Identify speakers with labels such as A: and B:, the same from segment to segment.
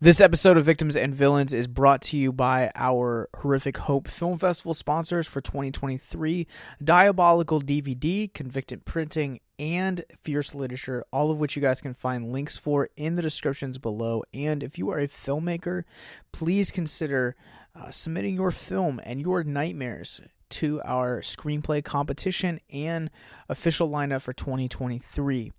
A: This episode of Victims and Villains is brought to you by our Horrific Hope Film Festival sponsors for 2023, Diabolical DVD, Convicted Printing, and Fierce Literature, all of which you guys can find links for in the descriptions below. And if you are a filmmaker, please consider submitting your film and your nightmares to our screenplay competition and official lineup for 2023.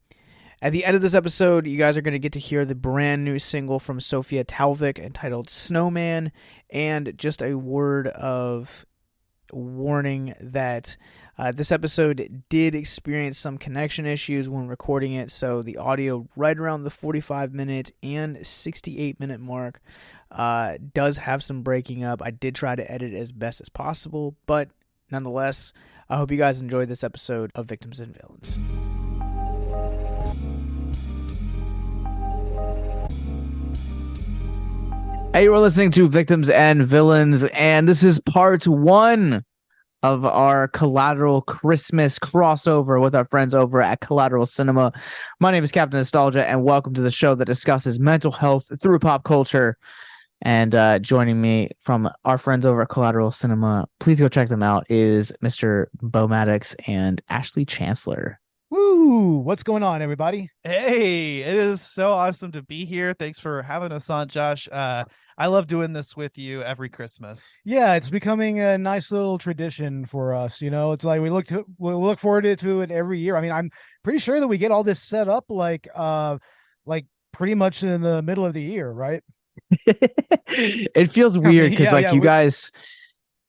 A: At the end of this episode, you guys are going to get to hear the brand new single from Sophia Talvik entitled Snowman, and just a word of warning that this episode did experience some connection issues when recording it, so the audio right around the 45-minute and 68-minute mark does have some breaking up. I did try to edit as best as possible, but nonetheless, I hope you guys enjoyed this episode of Victims and Villains. Hey, you are listening to Victims and Villains, and this is part one of our Collateral Christmas crossover with our friends over at Collateral Cinema. My name is Captain Nostalgia, and welcome to the show that discusses mental health through pop culture. And joining me from our friends over at Collateral Cinema, please go check them out, is Mr. Bo Maddox and Ashley Chancellor.
B: Woo! What's going on, everybody?
C: Hey, it is so awesome to be here. Thanks for having us on, Josh. I love doing this with you every Christmas.
B: Yeah, it's becoming a nice little tradition for us. You know, it's like we look forward to it every year. I mean, I'm pretty sure that we get all this set up like pretty much in the middle of the year, right?
A: It feels weird because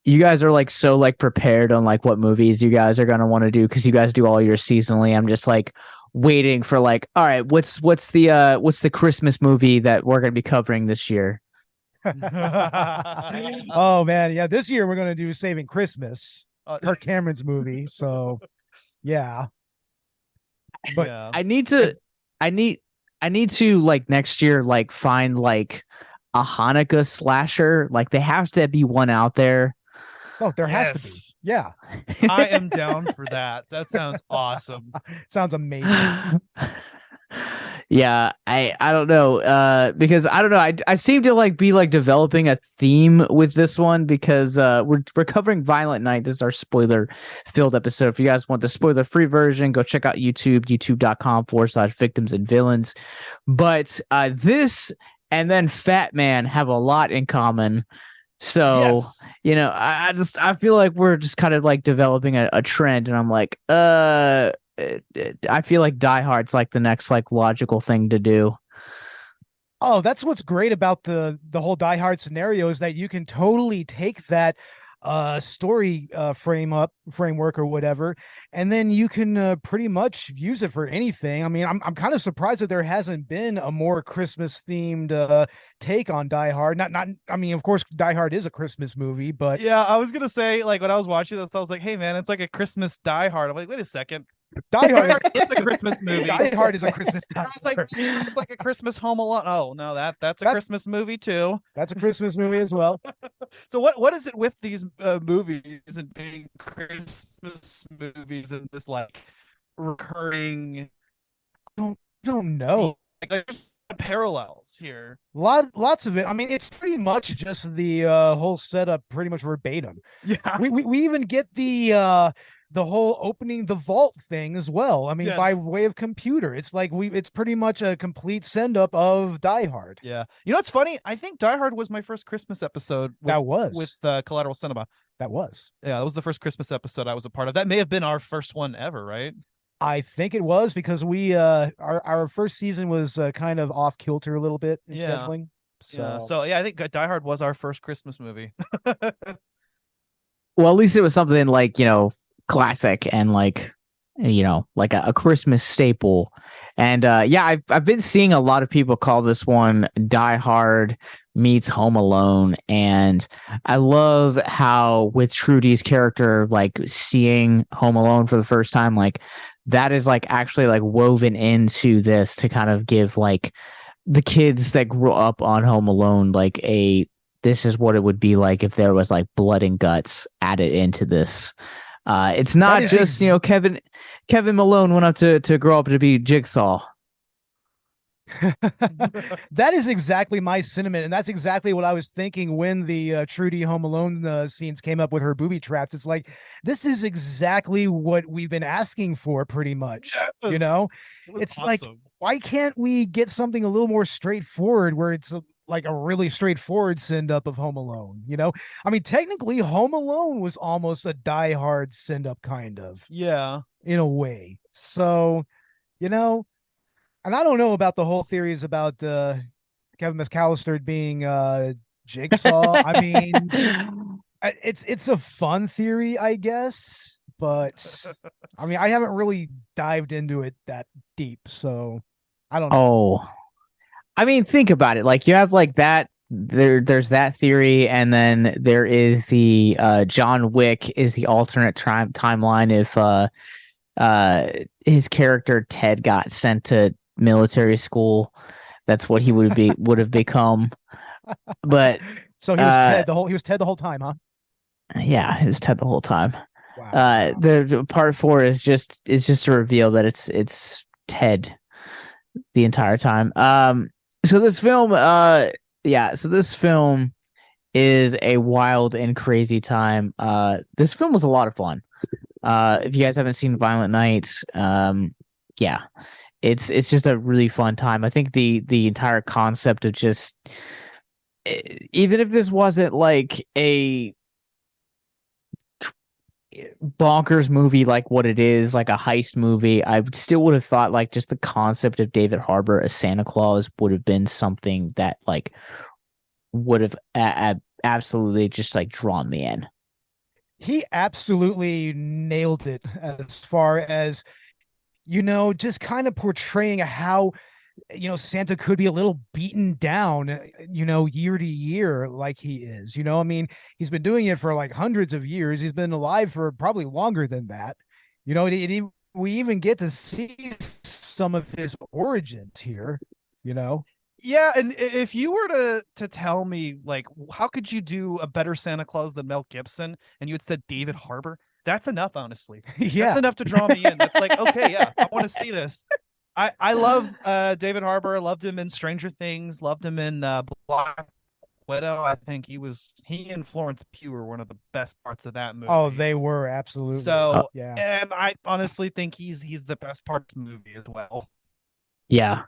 A: you guys are like so like prepared on like what movies you guys are gonna want to do because you guys do all your seasonally. I'm just like waiting for like, all right, what's the Christmas movie that we're gonna be covering this year?
B: Oh man, yeah, this year we're gonna do Saving Christmas, Kirk Cameron's movie. So yeah,
A: but yeah. I need to like next year like find like a Hanukkah slasher. Like they have to be one out there.
B: Oh, there has to be. Yeah.
C: I am down for that. That sounds awesome.
B: Sounds amazing.
A: Yeah, I don't know. Because I don't know. I seem to like be like developing a theme with this one because we're covering Violent Night. This is our spoiler-filled episode. If you guys want the spoiler-free version, go check out youtube.com/victims and villains. But this and then Fat Man have a lot in common. So, yes. You know, I feel like we're just kind of like developing a trend, and I'm like, I feel like Die Hard's like the next like logical thing to do.
B: Oh, that's what's great about the whole Die Hard scenario is that you can totally take that story framework or whatever, and then you can pretty much use it for anything. I mean, I'm kind of surprised that there hasn't been a more Christmas themed take on Die Hard. Not I mean, of course Die Hard is a Christmas movie, but
C: yeah, I was gonna say, like, when I was watching this, I was like, hey man, it's like a Christmas Die Hard. I'm like, wait a second,
B: Die Hard
C: it's a Christmas movie.
B: Die Hard is a Christmas Die
C: Hard. It's like a Christmas Home Alone. Oh no, that's a Christmas movie too.
B: That's a Christmas movie as well.
C: So what is it with these movies and being Christmas movies and this like recurring?
B: I don't know.
C: Like, there's parallels here.
B: Lots of it. I mean, it's pretty much just the whole setup, pretty much verbatim.
C: Yeah,
B: we even get the whole opening the vault thing as well. I mean, yes. By way of computer, it's like it's pretty much a complete send up of Die Hard.
C: Yeah. You know, what's funny? I think Die Hard was my first Christmas episode with Collateral Cinema.
B: That was
C: the first Christmas episode I was a part of. That may have been our first one ever, right?
B: I think it was because we our first season was kind of off kilter a little bit in scheduling.
C: So I think Die Hard was our first Christmas movie.
A: Well, at least it was something like, you know, classic and like, you know, like a Christmas staple. And I've been seeing a lot of people call this one Die Hard meets Home Alone, and I love how with Trudy's character like seeing Home Alone for the first time, like that is like actually like woven into this to kind of give like the kids that grew up on Home Alone like this is what it would be like if there was like blood and guts added into this. It's not just, you know, Kevin Malone went up to grow up to be Jigsaw.
B: That is exactly my sentiment, and that's exactly what I was thinking when the Trudy Home Alone scenes came up with her booby traps. It's like, this is exactly what we've been asking for, pretty much. You
C: Yes.
B: know,
C: It was
B: it's like,
C: awesome.
B: why can't we get something a little more straightforward, where it's like a really straightforward send up of Home Alone? You know, I mean, technically, Home Alone was almost a Die Hard send up, kind of,
C: Yeah.
B: in a way. So, you know. And I don't know about the whole theories about Kevin McAllister being Jigsaw. I mean, it's a fun theory, I guess, but I mean, I haven't really dived into it that deep, so I don't know.
D: Oh, I mean, think about it. Like you have like that. There's that theory, and then there is the John Wick is the alternate timeline if his character Ted got sent to military school. That's what he would have become. But
B: so he was Ted the whole time, huh?
D: Yeah, it was Ted the whole time.
B: Wow.
D: The part 4 is just to reveal that it's Ted the entire time. So this film is a wild and crazy time. This film was a lot of fun. If you guys haven't seen Violent Night, yeah, it's just a really fun time. I think the entire concept of just, even if this wasn't like a bonkers movie like what it is, like a heist movie, I still would have thought like just the concept of David Harbour as Santa Claus would have been something that like would have absolutely just like drawn me in.
B: He absolutely nailed it as far as, just kind of portraying how, Santa could be a little beaten down, year to year, like he is. I mean, he's been doing it for like hundreds of years. He's been alive for probably longer than that. We even get to see some of his origins here,
C: Yeah, and if you were to tell me, like, how could you do a better Santa Claus than Mel Gibson, and you had said David Harbour, that's enough, honestly.
B: Yeah.
C: That's enough to draw me in. That's like, okay, yeah, I want to see this. I love David Harbour. Loved him in Stranger Things. Loved him in Black Widow. I think he and Florence Pugh were one of the best parts of that movie.
B: Oh, they were, absolutely.
C: So,
B: yeah.
C: And I honestly think he's the best part of the movie as well.
D: Yeah.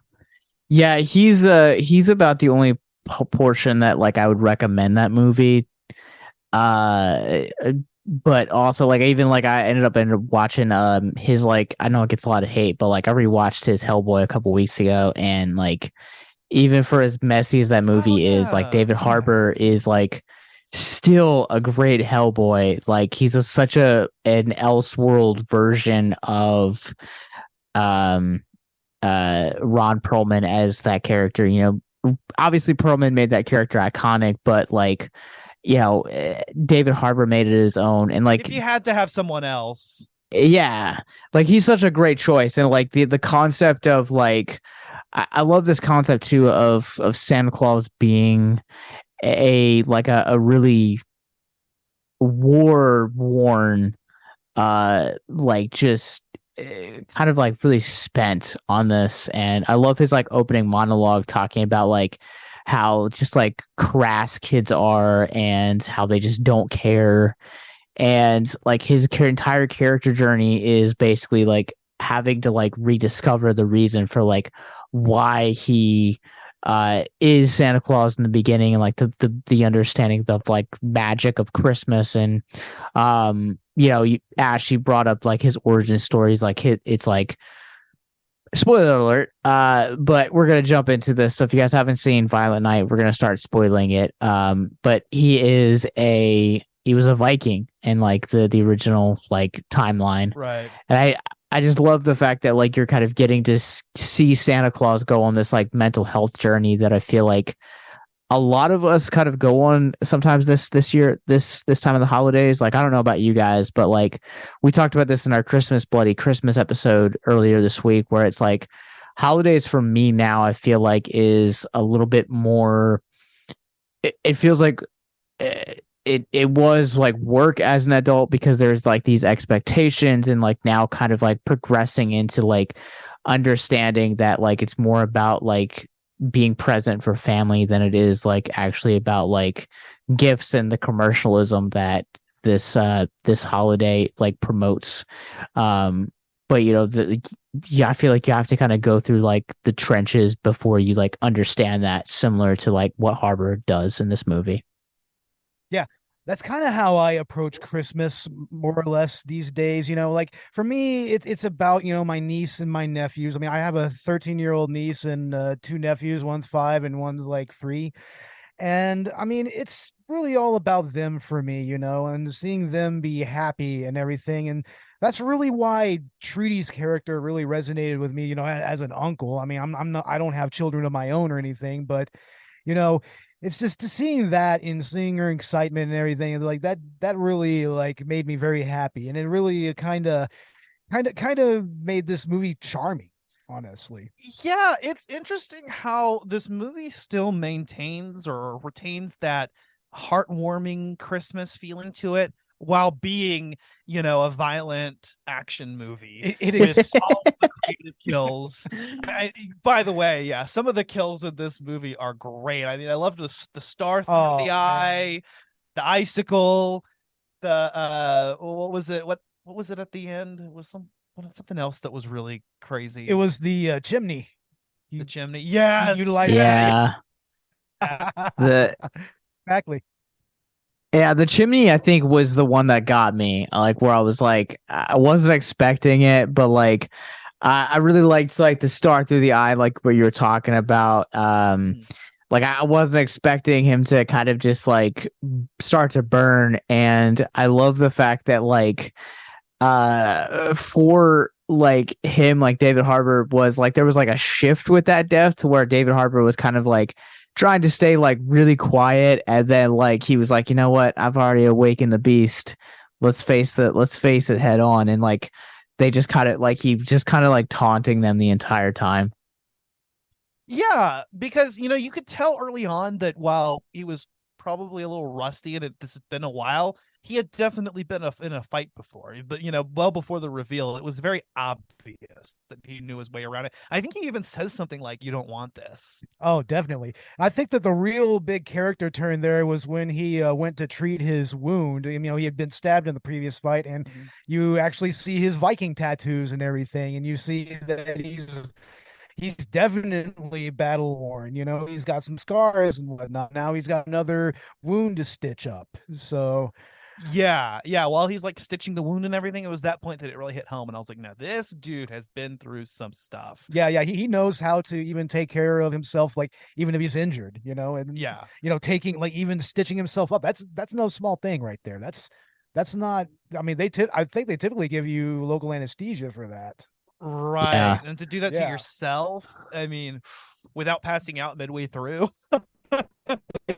D: Yeah, he's about the only portion that like I would recommend that movie. But also like even like I ended up watching his, like, I know it gets a lot of hate, but like I rewatched his Hellboy a couple weeks ago, and like even for as messy as that movie is, like David Harbour is like still a great Hellboy. Like he's such an Elseworld version of Ron Perlman as that character. Obviously Perlman made that character iconic, but like, David Harbour made it his own. And like,
C: if you had to have someone else,
D: yeah, like he's such a great choice. And like the concept of like, I love this concept too of Santa Claus being a really war-worn, like just kind of like really spent on this. And I love his like opening monologue talking about like how just like crass kids are and how they just don't care. And like his entire character journey is basically like having to like rediscover the reason for like why he is Santa Claus in the beginning, and like the understanding of like magic of Christmas. And Ash, you brought up like his origin stories, like it's like, spoiler alert, but we're gonna jump into this. So if you guys haven't seen Violent Night, we're gonna start spoiling it. But he was a Viking in like the original like timeline,
C: right?
D: And I just love the fact that like you're kind of getting to see Santa Claus go on this like mental health journey that I feel like a lot of us kind of go on sometimes this year, this time of the holidays. Like, I don't know about you guys, but like we talked about this in our Bloody Christmas episode earlier this week, where it's like holidays for me now, I feel like is a little bit more, it feels like it was like work as an adult, because there's like these expectations, and like now kind of like progressing into like understanding that like it's more about like being present for family than it is like actually about like gifts and the commercialism that this holiday like promotes. But yeah, I feel like you have to kind of go through like the trenches before you like understand that, similar to like what Harbour does in this movie.
B: Yeah, that's kind of how I approach Christmas more or less these days. Like for me, it's about, my niece and my nephews. I mean, I have a 13-year-old niece and two nephews. One's 5 and one's like 3. And I mean, it's really all about them for me, and seeing them be happy and everything. And that's really why Trudy's character really resonated with me, as an uncle. I mean, I don't have children of my own or anything, but it's just to seeing that and seeing her excitement and everything, and like that really like made me very happy. And it really kind of made this movie charming, honestly.
C: Yeah, it's interesting how this movie still maintains or retains that heartwarming Christmas feeling to it while being, a violent action movie.
B: It
C: with
B: is.
C: all the creative kills. By the way, yeah, some of the kills in this movie are great. I mean, I love the star through the eye, the icicle, the what was it? What was it at the end? It was something else that was really crazy.
B: It was the chimney.
C: The chimney. Yes.
B: Utilized
D: Yeah.
B: Exactly.
D: Yeah, the chimney I think was the one that got me. Like where I was like, I wasn't expecting it, but like I really liked like the star through the eye, like what you were talking about. Like I wasn't expecting him to kind of just like start to burn, and I love the fact that like for like him, like David Harbour was like there was like a shift with that death to where David Harbour was kind of like trying to stay like really quiet, and then like he was like, you know what, I've already awakened the beast, let's face it head on. And like they just kind of like he just kind of like taunting them the entire time.
C: Yeah, because you could tell early on that while he was probably a little rusty and this has been a while, he had definitely been in a fight before. But well before the reveal, it was very obvious that he knew his way around it. I think he even says something like, "You don't want this."
B: Oh, definitely. I think that the real big character turn there was when he went to treat his wound. He had been stabbed in the previous fight, and you actually see his Viking tattoos and everything, and you see that he's definitely battle worn. He's got some scars and whatnot. Now he's got another wound to stitch up. So
C: yeah. While he's like stitching the wound and everything, it was that point that it really hit home, and I was like, "No, this dude has been through some stuff."
B: Yeah. He knows how to even take care of himself, like even if he's injured. And taking like even stitching himself up. That's no small thing right there. That's not. I mean, I think they typically give you local anesthesia for that.
C: Right.
D: Yeah.
C: And to do that to yourself, I mean, without passing out midway through.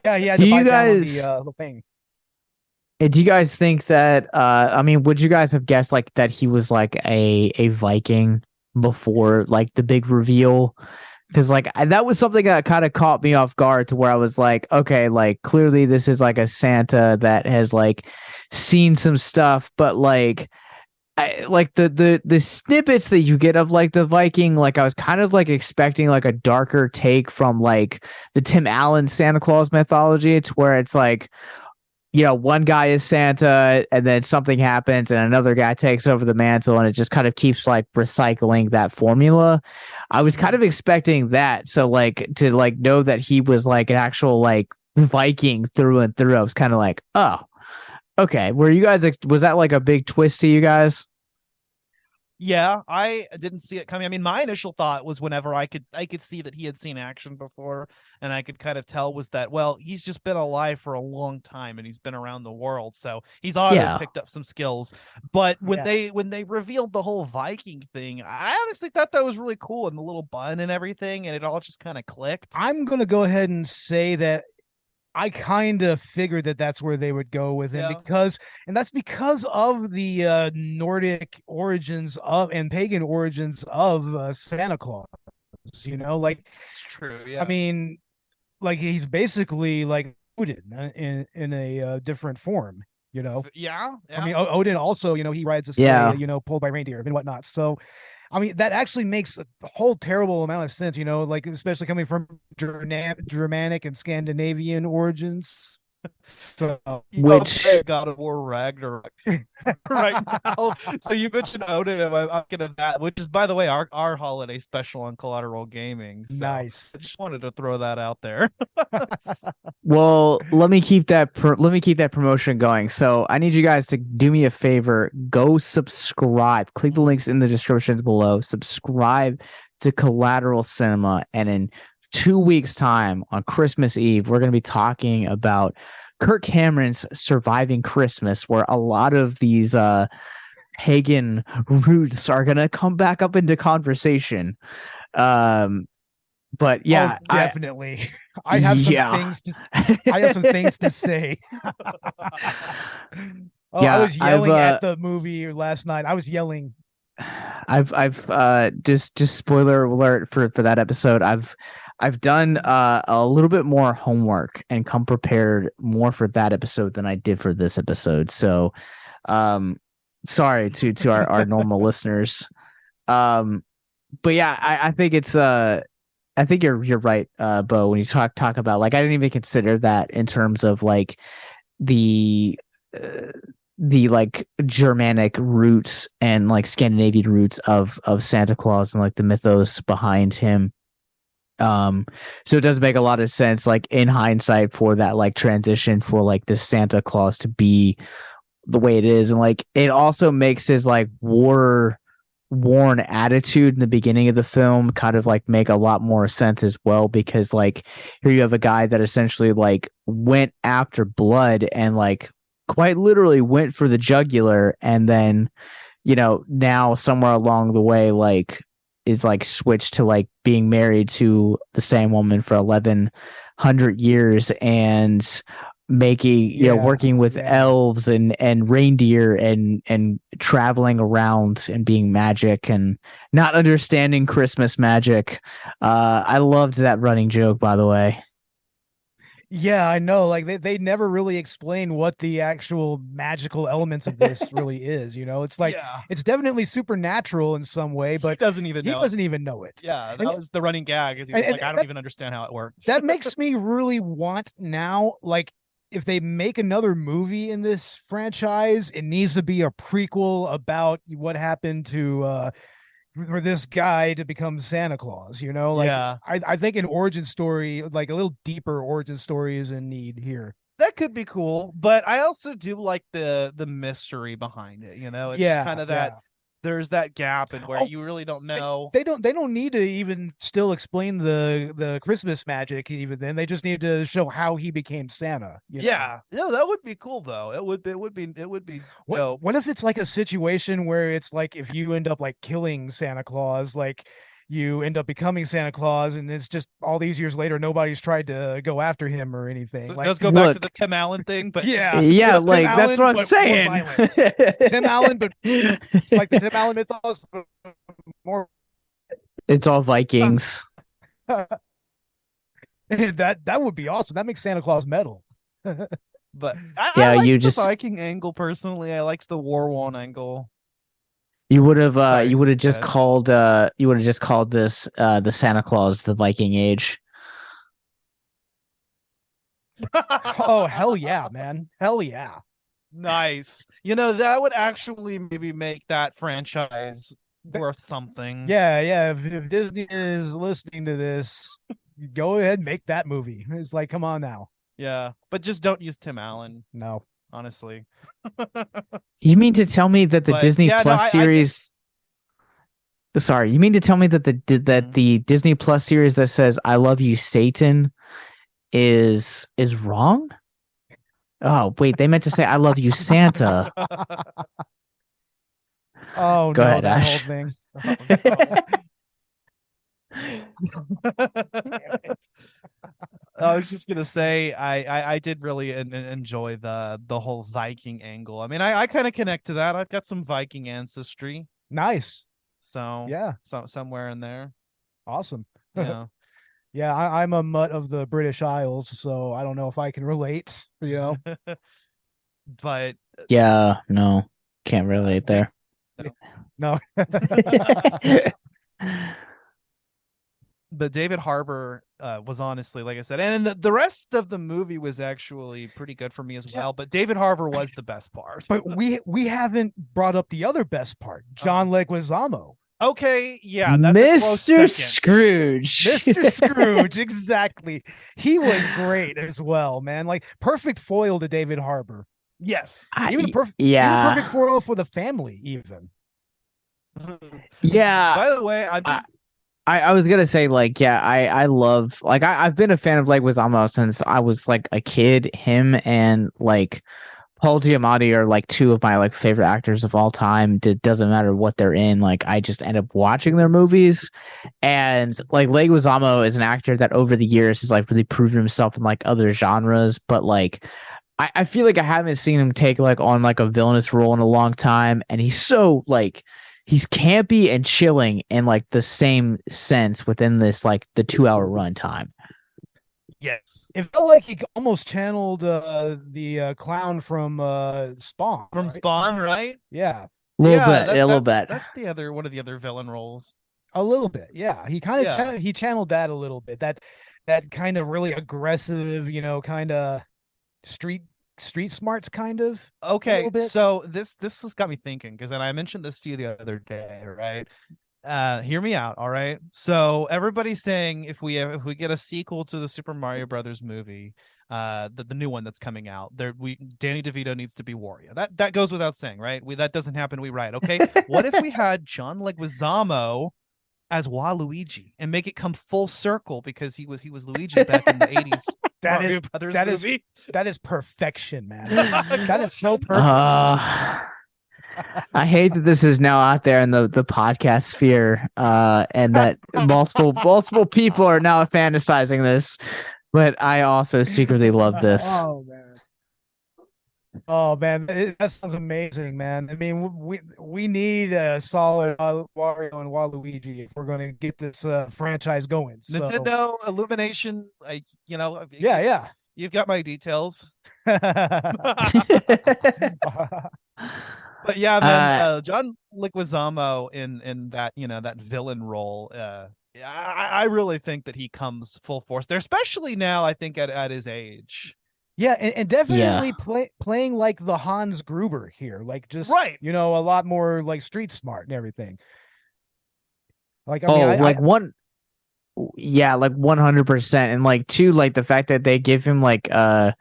B: Yeah, he had to bite down on the thing.
D: Do you guys think that I mean, would you guys have guessed like that he was like a Viking before like the big reveal? Because like that was something that kind of caught me off guard, to where I was like, okay, like clearly this is like a Santa that has like seen some stuff, but like like the snippets that you get of like the Viking, like I was kind of like expecting like a darker take from like the Tim Allen Santa Claus mythology. It's where it's like, one guy is Santa and then something happens and another guy takes over the mantle, and it just kind of keeps like recycling that formula. I was kind of expecting that. So like to like know that he was like an actual like Viking through and through, I was kind of like, oh, okay. Was that like a big twist to you guys?
C: Yeah, I didn't see it coming. I mean, my initial thought was whenever I could see that he had seen action before, and I could kind of tell was that, well, he's just been alive for a long time and he's been around the world, so he's already picked up some skills. But when they revealed the whole Viking thing, I honestly thought that was really cool, and the little bun and everything, and it all just kind of clicked.
B: I'm gonna go ahead and say that I kind of figured that that's where they would go with him, because of the Nordic origins of and pagan origins of Santa Claus. Like
C: it's true. Yeah,
B: I mean, like he's basically like Odin in a different form.
C: Yeah.
B: I mean, Odin also, he rides a sleigh, pulled by reindeer and whatnot. So I mean, that actually makes a whole terrible amount of sense, you know, like especially coming from Germanic and Scandinavian origins. So,
D: Which
C: God of War Ragnarok right now. So you mentioned Odin, and I'm thinking of that, which is, by the way, our holiday special on Collateral Gaming. So
B: nice.
C: I just wanted to throw that out there.
D: Well, let me keep that promotion going. So I need you guys to do me a favor. Go subscribe. Click the links in the descriptions below. Subscribe to Collateral Cinema, and in 2 weeks' time on Christmas Eve, we're going to be talking about Kirk Cameron's Surviving Christmas, where a lot of these pagan roots are going to come back up into conversation. But yeah,
B: definitely. I have some things to. I have some things to say. I was yelling at the movie last night. I was yelling.
D: I've just spoiler alert for that episode. I've done a little bit more homework and come prepared more for that episode than I did for this episode. So, sorry to our normal listeners. But yeah, I think it's I think you're right, Bo, when you talk about, like, I didn't even consider that in terms of like the like Germanic roots and like Scandinavian roots of Santa Claus and like the mythos behind him. So it does make a lot of sense, like in hindsight, for that like transition for like this Santa Claus to be the way it is. And like it also makes his like worn attitude in the beginning of the film kind of like make a lot more sense as well, because like here you have a guy that essentially like went after blood and like quite literally went for the jugular, and then, you know, now somewhere along the way like is like switched to like being married to the same woman for 1100 years and making, you know, working with elves and reindeer and traveling around and being magic and not understanding Christmas magic. I loved that running joke, by the way.
B: Yeah, I know. Like they never really explain what the actual magical elements of this really is. You know, it's like it's definitely supernatural in some way, but
C: he doesn't even know it.
B: Yeah,
C: that was the running gag. Is he was like, I don't even understand how it works.
B: That makes me really want now, like, if they make another movie in this franchise, it needs to be a prequel about what happened to for this guy to become Santa Claus, you know? Like, I think an origin story, like a little deeper origin story, is in need here.
C: That could be cool, but I also do like the mystery behind it, you know? It's kind of that there's that gap and where you really don't know.
B: They don't need to even still explain the Christmas magic even then. They just need to show how he became Santa. You know?
C: No, that would be cool though. It would be
B: what if it's like a situation where it's like if you end up like killing Santa Claus, like you end up becoming Santa Claus, and it's just all these years later nobody's tried to go after him or anything.
C: So
B: like,
C: let's go back to the Tim Allen thing, but
D: like
B: Tim
D: that's
B: Allen,
D: what I'm saying.
B: Tim Allen, but like the Tim Allen mythos, but more.
D: It's all Vikings.
B: That would be awesome. That makes Santa Claus metal.
C: But I liked the Viking angle personally. I liked the war-worn angle.
D: You would have just called this the Santa Claus the Viking Age.
B: Oh, hell yeah, man. Hell yeah.
C: Nice. You know, that would actually maybe make that franchise worth something.
B: Yeah. If Disney is listening to this, go ahead and make that movie. It's like, come on now.
C: Yeah, but just don't use Tim Allen.
B: No.
C: Honestly.
D: You mean to tell me that the Disney Plus series Sorry, you mean to tell me that the Disney Plus series that says "I love you, Satan" is wrong? Oh, wait, they meant to say "I love you, Santa."
B: Oh,
D: go ahead,
B: that
D: Ash.
B: whole thing.
C: I was just gonna say I did really enjoy the whole Viking angle. I mean, I kind of connect to that. I've got some Viking ancestry.
B: Nice.
C: So somewhere in there.
B: Awesome.
C: Yeah.
B: Yeah, I'm a mutt of the British Isles, so I don't know if I can relate, you know.
C: But
D: yeah, no, can't relate there.
B: No.
C: But David Harbour was honestly, like I said, and the rest of the movie was actually pretty good for me as well. But David Harbour was the best part.
B: But we haven't brought up the other best part, John Leguizamo.
C: Okay, yeah, that's
D: Mr. Scrooge.
B: Mr. Scrooge, exactly. He was great as well, man. Like perfect foil to David Harbour.
C: Yes,
B: even perfect foil for the family, even.
D: Yeah.
C: By the way,
D: I was gonna say, like, yeah, I love, like, I've been a fan of Leguizamo since I was like a kid. Him and like Paul Giamatti are like two of my like favorite actors of all time. It doesn't matter what they're in, like I just end up watching their movies. And like Leguizamo is an actor that over the years has like really proven himself in like other genres, but like I feel like I haven't seen him take like on like a villainous role in a long time, and he's so like he's campy and chilling in like the same sense within this like the 2-hour runtime.
C: yes,
B: It felt like he almost channeled the clown from Spawn.
C: from
B: right?
C: Spawn, right?
B: Yeah,
D: A little bit.
C: That's the other one of the other villain roles.
B: a little bit. Yeah, he kind of
C: Yeah.
B: he channeled that a little bit. That kind of really aggressive, kind of street smarts kind of.
C: Okay,
B: little bit.
C: so this has got me thinking, because I mentioned this to you the other day, right? Hear me out, all right? So everybody's saying if we get a sequel to the Super Mario Brothers movie, the new one that's coming out, Danny DeVito needs to be Wario. That goes without saying, right? That doesn't happen. We write, okay. What if we had John Leguizamo as Waluigi and make it come full circle, because he was Luigi back in the 80s Mario Brothers movie?
B: That is perfection, man. That is so perfect.
D: I hate that this is now out there in the podcast sphere, and that multiple people are now fantasizing this, but I also secretly love this.
B: Oh man, that sounds amazing, man. I mean, we need a solid Wario and Waluigi if we're going to get this franchise going. So.
C: Nintendo Illumination,
B: Yeah.
C: You've got my details. But yeah, man, John Leguizamo in that that villain role, I really think that he comes full force there, especially now. I think at his age.
B: Yeah, and definitely playing like the Hans Gruber here, like just
C: right,
B: a lot more like street smart and everything. Like
D: like 100%, and like two, like the fact that they give him like an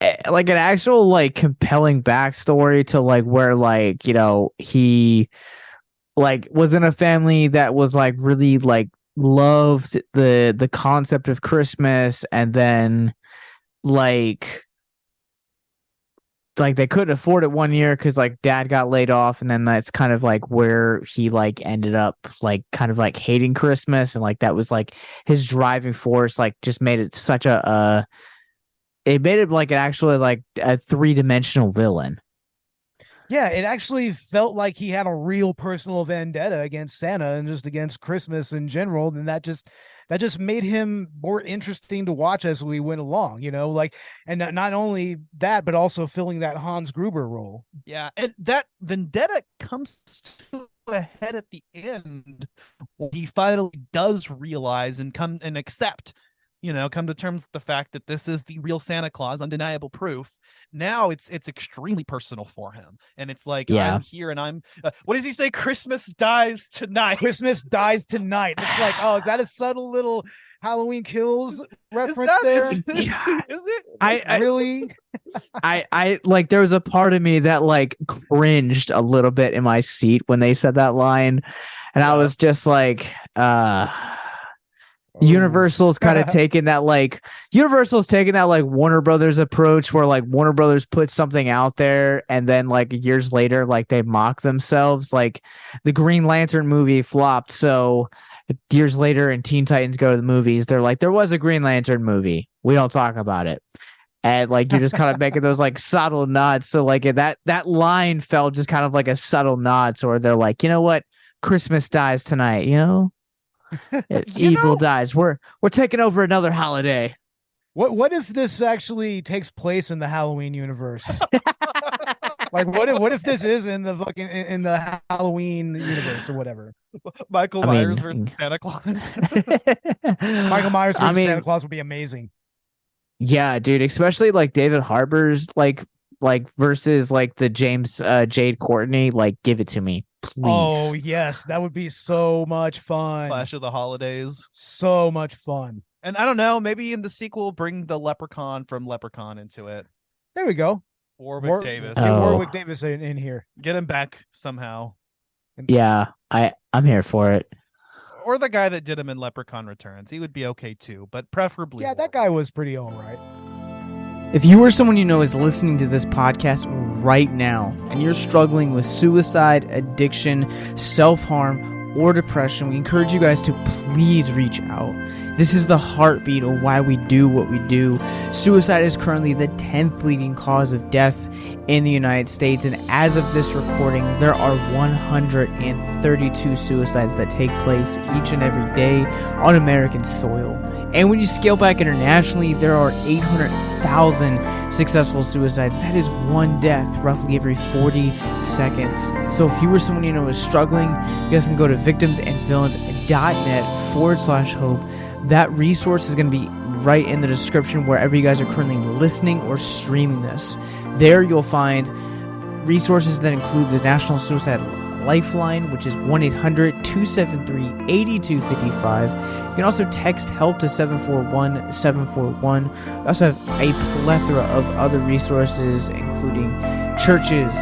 D: actual like compelling backstory to like where like he like was in a family that was like really like loved the concept of Christmas, and then like they couldn't afford it one year because like dad got laid off, and then that's kind of like where he like ended up like kind of like hating Christmas, and like that was like his driving force, like just made it such it made it like an actually like a 3-dimensional villain.
B: Yeah, it actually felt like he had a real personal vendetta against Santa and just against Christmas in general, and that just made him more interesting to watch as we went along, like, and not only that, but also filling that Hans Gruber role.
C: Yeah, and that vendetta comes to a head at the end when he finally does realize and come and accept, come to terms with the fact that this is the real Santa Claus, undeniable proof. Now it's extremely personal for him, and it's like, I'm here, and I'm what does he say? Christmas dies tonight.
B: Christmas dies tonight. It's like, oh, is that a subtle little Halloween Kills reference there?
C: Is it?
D: I
B: really?
D: I like, there was a part of me that like cringed a little bit in my seat when they said that line, and I was just like, Universal's kind of taking that like Warner Brothers approach, where like Warner Brothers puts something out there and then like years later like they mock themselves. Like the Green Lantern movie flopped, so years later in Teen Titans Go to the Movies, they're like, there was a Green Lantern movie, we don't talk about it. And like you're just kind of making those like subtle nods. So like that line felt just kind of like a subtle nod, so where they're like, you know what, Christmas dies tonight, evil dies. We're taking over another holiday.
B: What if this actually takes place in the Halloween universe? Like, what if this is in the fucking in the Halloween universe or whatever?
C: Michael
D: I
C: Myers
D: mean-
C: versus Santa Claus.
B: Michael Myers
D: I
B: versus
D: mean,
B: Santa Claus would be amazing.
D: yeah, dude, especially like David Harbour's like versus like the James Jade Courtney, like give it to me, please.
B: Oh yes, that would be so much fun.
C: Flash of the Holidays.
B: So much fun.
C: And I don't know, maybe in the sequel, bring the Leprechaun from Leprechaun into it.
B: There we go.
C: Warwick Davis.
B: Get
D: Oh.
B: Warwick Davis in here.
C: Get him back somehow.
D: Yeah, I'm here for it.
C: Or the guy that did him in Leprechaun Returns. He would be okay too, but preferably.
B: Yeah, that guy was pretty all right.
A: If you or someone you know is listening to this podcast right now and you're struggling with suicide, addiction, self-harm, or depression, we encourage you guys to please reach out. This is the heartbeat of why we do what we do. Suicide is currently the 10th leading cause of death in the United States, and as of this recording, there are 132 suicides that take place each and every day on American soil. And when you scale back internationally, there are 800,000 successful suicides. That is one death roughly every 40 seconds. So if you or someone you know is struggling, you guys can go to victimsandvillains.net/hope. That resource is going to be right in the description wherever you guys are currently listening or streaming this. There you'll find resources that include the National Suicide Lifeline, which is 1-800-273-8255. You can also text HELP to 741-741. We also have a plethora of other resources, including churches,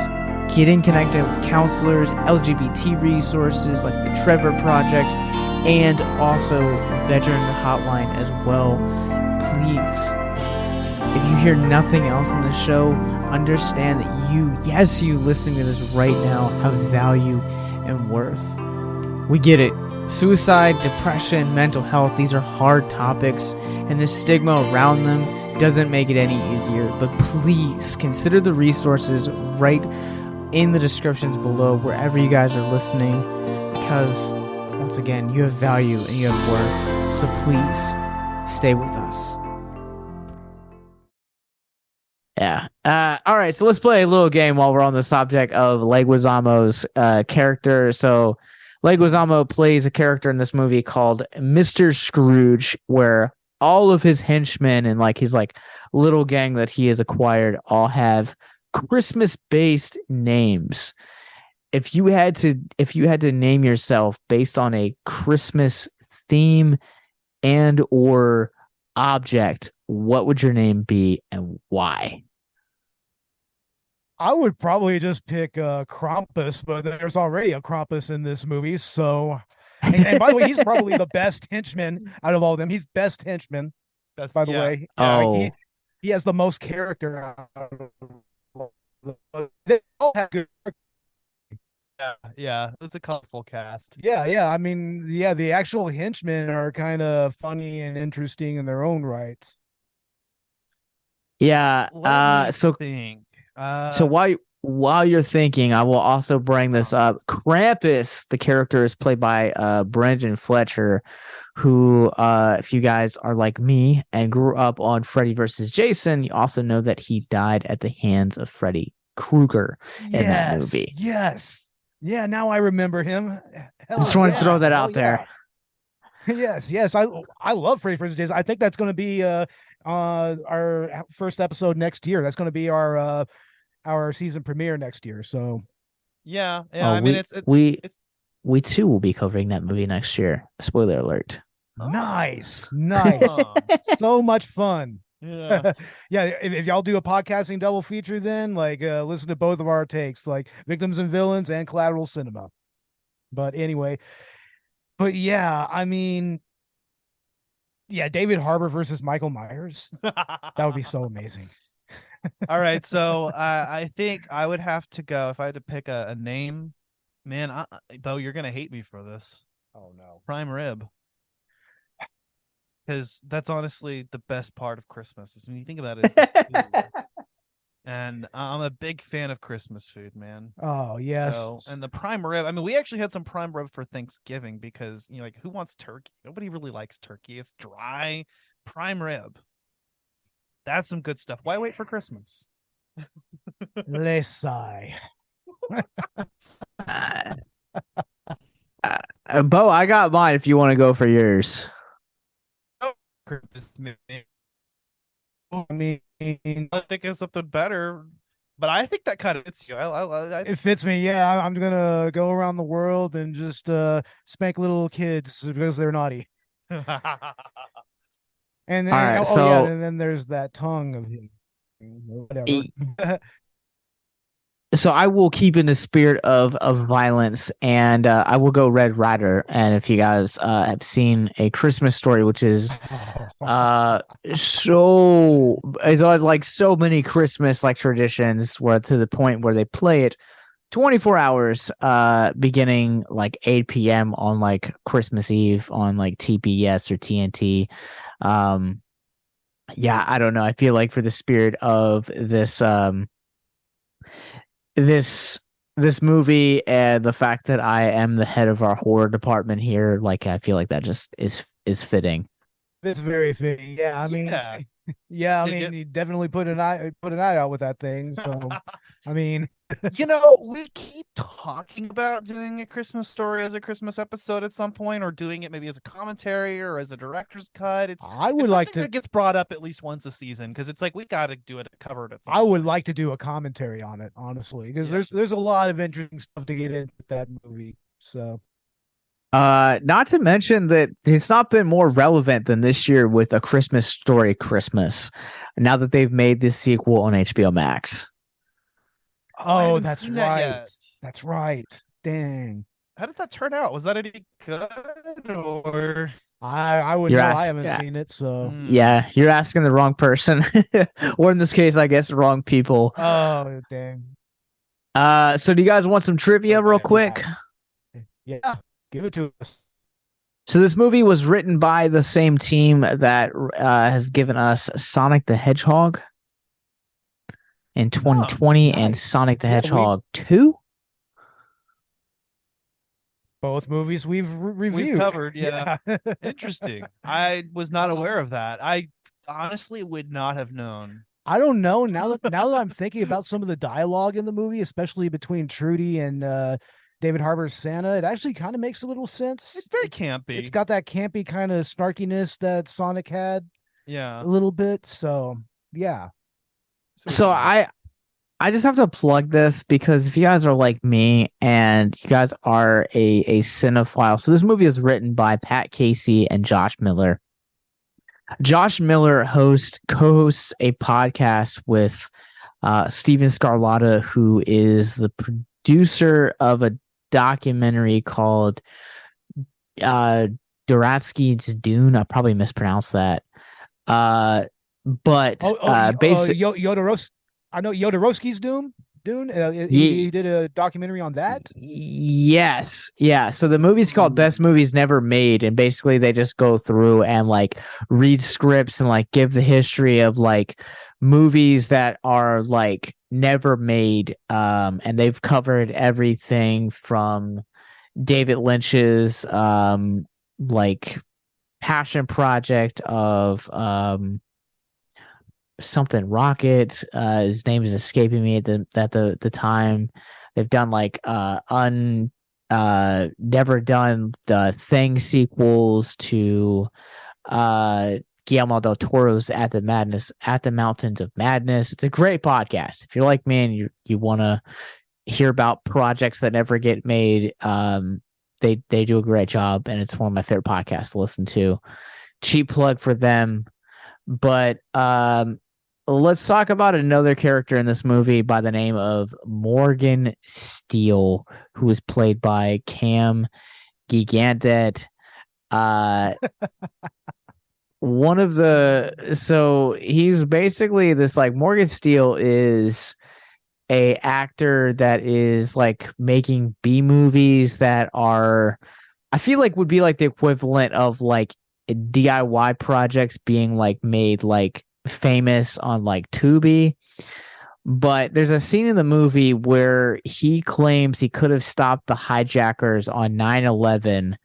A: getting connected with counselors, LGBT resources like the Trevor Project, and also veteran hotline as well. Please, if you hear nothing else in the show, understand that you listening to this right now, have value and worth. We get it. Suicide, depression, mental health, these are hard topics, and the stigma around them doesn't make it any easier. But please consider the resources right in the descriptions below, wherever you guys are listening, because once again, you have value and you have worth. So please stay with us.
D: Yeah. All right. So let's play a little game while we're on the subject of Leguizamo's character. So Leguizamo plays a character in this movie called Mr. Scrooge, where all of his henchmen and like his like little gang that he has acquired all have Christmas-based names. If you had to name yourself based on a Christmas theme and or object, what would your name be and why?
B: I would probably just pick Krampus, but there's already a Krampus in this movie. So, and by the way, he's probably the best henchman out of all of them. He's best henchman, by the way.
D: Oh.
B: He has the most character out of they all have good.
C: Yeah, it's a colorful cast.
B: Yeah. I mean, the actual henchmen are kind of funny and interesting in their own rights.
D: Yeah. So
C: think.
D: So while you're thinking, I will also bring this up. Krampus, the character, is played by Brendan Fletcher, who, if you guys are like me and grew up on Freddy vs. Jason, you also know that he died at the hands of Freddy Krueger in that movie.
B: Yes. Yeah, now I remember him.
D: I just want to throw that out there.
B: Yes. I love Freddy vs. Jason. I think that's going to be our first episode next year. That's going to be our season premiere next year. So
C: yeah.
D: I mean, we too will be covering that movie next year. Spoiler alert.
B: Nice. So much fun.
C: Yeah.
B: Yeah. If y'all do a podcasting double feature, then like listen to both of our takes, like Victims and Villains and Collateral Cinema. But anyway, yeah, I mean, yeah, David Harbour versus Michael Myers. That would be so amazing.
C: All right, so I think I would have to go if I had to pick a name. Man, Bo, you're gonna hate me for this.
B: Oh no,
C: Prime rib, because that's honestly the best part of Christmas. Is when you think about it, it's the food. And I'm a big fan of Christmas food, man.
B: Oh yes.
C: So, and the prime rib. I mean, we actually had some prime rib for Thanksgiving because like who wants turkey? Nobody really likes turkey. It's dry. Prime rib. That's some good stuff. Why wait for Christmas?
B: Let's sigh.
D: Uh, Bo, I got mine if you want to go for yours.
C: Christmas movie.
B: I mean,
C: I think of something better, but I think that kind of fits you.
B: it fits me. Yeah, I'm gonna go around the world and just spank little kids because they're naughty. And then,
D: All right,
B: oh yeah,
D: so
B: and then there's that tongue of him. Whatever.
D: so I will keep in the spirit of violence, and I will go Red Rider. And if you guys have seen A Christmas Story, which is so is on like so many Christmas like traditions, where to the point where they play it 24 hours, beginning like 8 p.m. on like Christmas Eve on like TBS or TNT. Yeah, I don't know. I feel like for the spirit of this movie and the fact that I am the head of our horror department here, like I feel like that just is fitting.
B: It's very fitting. Yeah, I mean,
C: yeah.
B: you definitely put an eye out with that thing. So, I mean,
C: we keep talking about doing A Christmas Story as a Christmas episode at some point, or doing it maybe as a commentary or as a director's cut.
B: I would like to.
C: It gets brought up at least once a season because it's like we got to do it covered.
B: I would like to do a commentary on it, honestly, because there's a lot of interesting stuff to get into that movie. So.
D: Not to mention that it's not been more relevant than this year with A Christmas Story Christmas, now that they've made this sequel on HBO Max.
B: Oh, that's right. That's right. Dang.
C: How did that turn out? Was that any good or?
B: I would know. I haven't seen it, so
D: yeah, you're asking the wrong person, or in this case, I guess the wrong people.
B: Oh, dang.
D: So do you guys want some trivia real quick?
B: Yeah. Give it to us.
D: So this movie was written by the same team that has given us Sonic the Hedgehog in 2020 and Sonic the Hedgehog 2.
B: Both movies we've reviewed.
C: We've covered, yeah. Interesting. I was not aware of that. I honestly would not have known.
B: I don't know. Now that I'm thinking about some of the dialogue in the movie, especially between Trudy and David-Harbour's Santa, it actually kind of makes a little sense.
C: It's very campy.
B: It's got that campy kind of snarkiness that Sonic had.
C: Yeah.
B: A little bit. So, yeah.
D: So I just have to plug this because if you guys are like me and you guys are a cinephile, so this movie is written by Pat Casey and Josh Miller. Josh Miller co-hosts a podcast with Steven Scarlatta, who is the producer of a documentary called Duratsky's Dune. I probably mispronounced that. But basically,
B: Jodorowsky. I know Jodorowsky's Dune. He did a documentary on that.
D: Yes, yeah. So the movie's called Best Movies Never Made, and basically they just go through and like read scripts and like give the history of like movies that are like never made. And they've covered everything from David Lynch's like passion project of something Rocket. His name is escaping me at the time. They've done like never done the Thing sequels to Guillermo del Toro's At the Mountains of Madness. It's a great podcast. If you're like me and you want to hear about projects that never get made, they do a great job, and it's one of my favorite podcasts to listen to. Cheap plug for them. But let's talk about another character in this movie by the name of Morgan Steele, who was played by Cam Gigandet. So he's basically this like Morgan Steele is a actor that is like making B movies that are, I feel like would be like the equivalent of like DIY projects being like made like famous on like Tubi. But there's a scene in the movie where he claims he could have stopped the hijackers on 9/11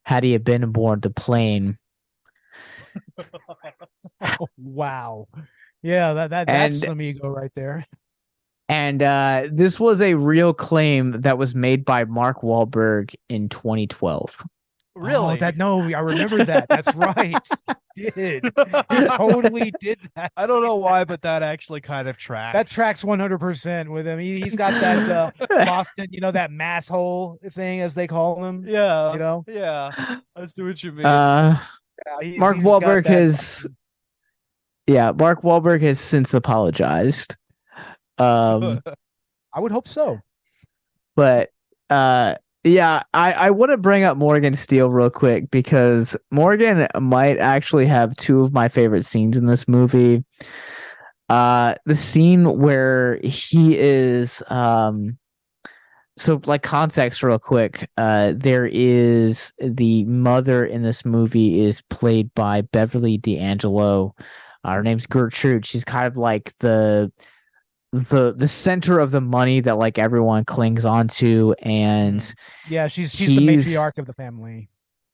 D: had he been aboard the plane.
B: Wow. Yeah, that's some ego right there.
D: And this was a real claim that was made by Mark Wahlberg in 2012.
C: Really?
B: I remember that. That's right. He did. He totally did that.
C: I don't know why, but that actually kind of tracks.
B: That tracks 100% with him. He's got that Boston, that mass hole thing, as they call him.
C: Yeah. Yeah. I see what you mean.
D: Mark Wahlberg has since apologized.
B: I would hope so.
D: But I want to bring up Morgan Steele real quick because Morgan might actually have two of my favorite scenes in this movie. The scene where he is so like context real quick, there is the mother in this movie is played by Beverly D'Angelo. Her name's Gertrude. She's kind of like the center of the money that like everyone clings onto, and
B: she's the matriarch of the family.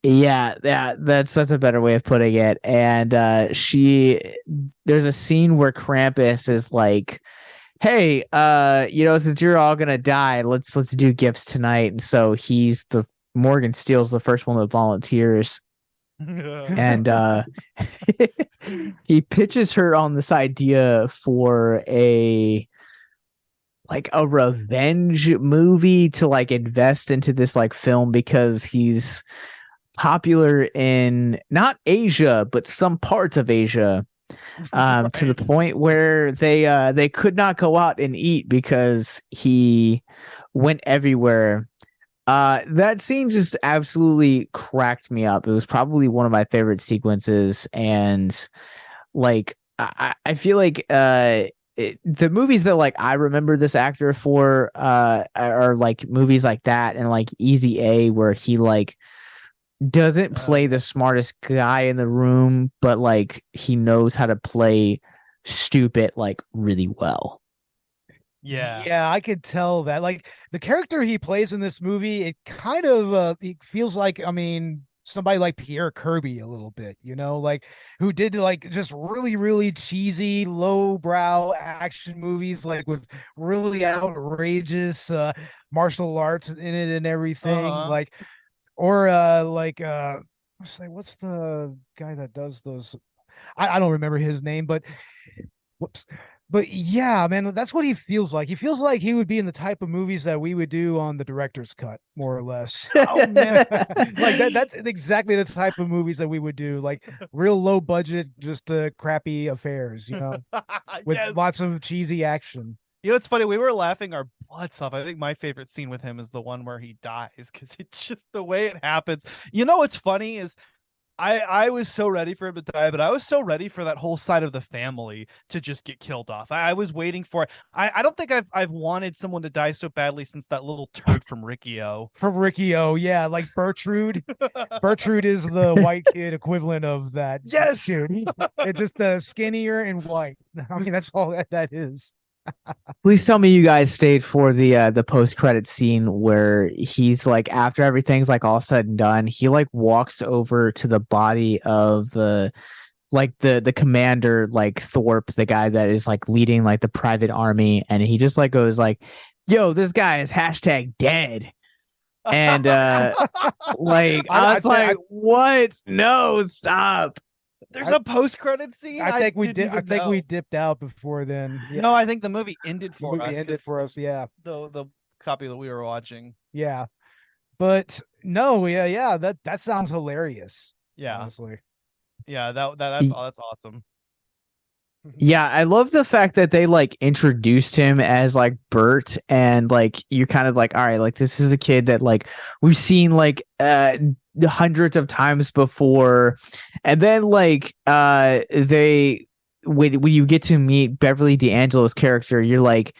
D: That's a better way of putting it. And there's a scene where Krampus is like, hey, since you're all gonna die, let's do gifts tonight. And so Morgan Steele's the first one that volunteers. And he pitches her on this idea for a revenge movie to like invest into this like film because he's popular in not Asia but some parts of Asia, right, to the point where they could not go out and eat because he went everywhere. That scene just absolutely cracked me up. It was probably one of my favorite sequences, and like I feel like the movies that like I remember this actor for are like movies like that and like Easy A, where he like doesn't play the smartest guy in the room, but like he knows how to play stupid like really well.
B: Yeah, I could tell that. Like the character he plays in this movie, it kind of it feels like, somebody like Pierre Kirby a little bit, like who did like just really, really cheesy, lowbrow action movies, like with really outrageous martial arts in it and everything. What's the guy that does those? I don't remember his name, but whoops. But yeah, man, that's what he feels like. He feels like he would be in the type of movies that we would do on the director's cut, more or less. Oh man, like that's exactly the type of movies that we would do, like real low budget, just crappy affairs, with lots of cheesy action.
C: It's funny. We were laughing our butts off. I think my favorite scene with him is the one where he dies because it's just the way it happens. What's funny is I was so ready for him to die, but I was so ready for that whole side of the family to just get killed off. I was waiting for it. I don't think I've wanted someone to die so badly since that little turd from Riccio.
B: From Riccio, yeah, like Bertrude. Bertrude is the white kid equivalent of that.
C: Yes,
B: dude. It's just skinnier and white. That's all that is.
D: Please tell me you guys stayed for the post-credit scene where he's like, after everything's like all said and done, he like walks over to the body of the commander, like Thorpe, the guy that is like leading like the private army, and he just like goes like, yo, this guy is #dead. And like I was like, what? No, stop.
C: There's a post-credit scene.
B: I think we dipped out before then.
C: Yeah. No, I think the movie ended for us.
B: Yeah.
C: The copy that we were watching.
B: Yeah, but no, yeah. That sounds hilarious.
C: Yeah,
B: honestly.
C: Yeah, that's awesome.
D: Yeah, I love the fact that they like introduced him as like Bert, and like you're kind of like, all right, like this is a kid that like we've seen like hundreds of times before, and then like when you get to meet Beverly D'Angelo's character, you're like,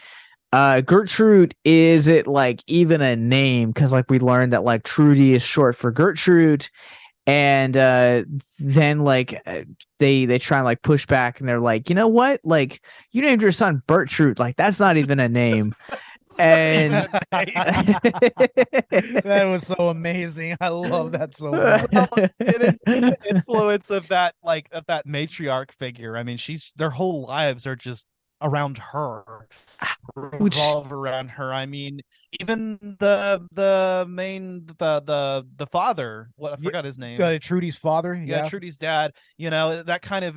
D: Gertrude, is it like even a name? Because like we learned that like Trudy is short for Gertrude. And then like they try and like push back, and they're like, you know what, like you named your son Bertrude, like that's not even a name. And
B: that was so amazing. I love that so much.
C: Influence of that matriarch figure. Their whole lives are just around her,
D: Which,
C: revolve around her. I mean, even the main the father, what I forgot his name.
B: Trudy's father.
C: Yeah,
B: Yeah.
C: Trudy's dad. You know, that kind of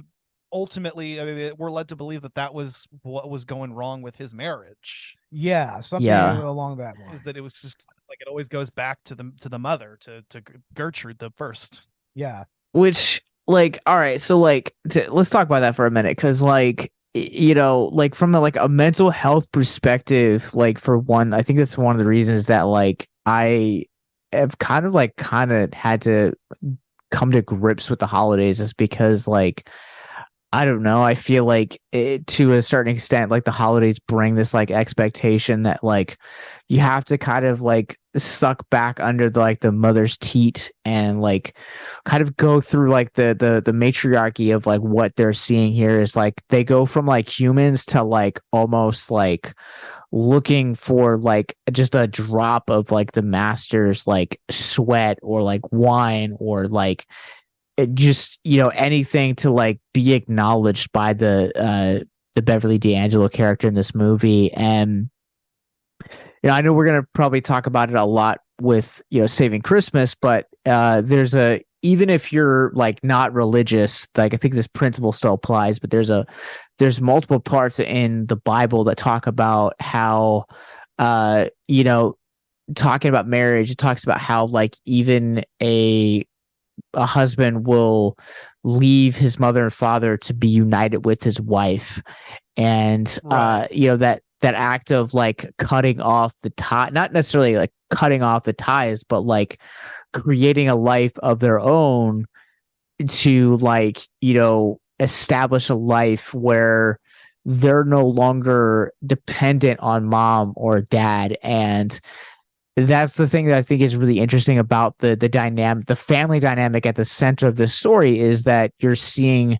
C: ultimately, I mean, we're led to believe that that was what was going wrong with his marriage.
B: Yeah, something
D: Yeah.
B: along that line.
C: Is that it was just like it always goes back to the mother, to Gertrude the first.
B: Yeah.
D: which like, all right, so like let's talk about that for a minute, because like, you know, like from a mental health perspective, like for one, I think that's one of the reasons that like I have kind of had to come to grips with the holidays, is because like, I don't know. I feel like to a certain extent, like the holidays bring this like expectation that like you have to kind of like suck back under the mother's teat and like kind of go through like the matriarchy of like what they're seeing here is like they go from like humans to like almost like looking for like just a drop of like the master's like sweat or like wine or like it just, you know, anything to like be acknowledged by the Beverly D'Angelo character in this movie. And you know, I know we're gonna probably talk about it a lot with, you know, Saving Christmas, but there's a, even if you're like not religious, like I think this principle still applies, but there's multiple parts in the Bible that talk about how you know, talking about marriage, it talks about how like even a husband will leave his mother and father to be united with his wife. And
B: Right.
D: you know, that act of like cutting off the tie, not necessarily like cutting off the ties, but like creating a life of their own to like, you know, establish a life where they're no longer dependent on mom or dad. And that's the thing that I think is really interesting about the dynamic, the family dynamic at the center of this story, is that you're seeing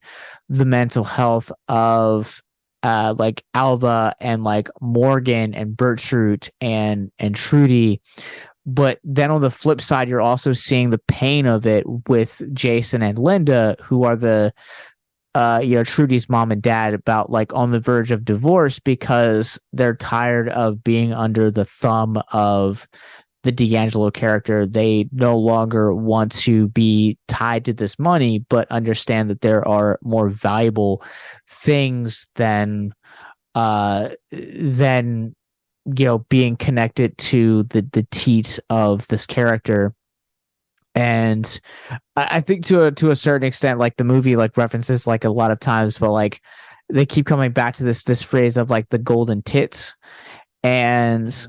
D: the mental health of like Alva and like Morgan and Bertrude and Trudy. But then on the flip side, you're also seeing the pain of it with Jason and Linda, who are the you know, Trudy's mom and dad, about like on the verge of divorce because they're tired of being under the thumb of the D'Angelo character. They no longer want to be tied to this money, but understand that there are more valuable things than you know, being connected to the teats of this character. And I think to a certain extent, like the movie like references like a lot of times, but like they keep coming back to this phrase of like the golden tits. And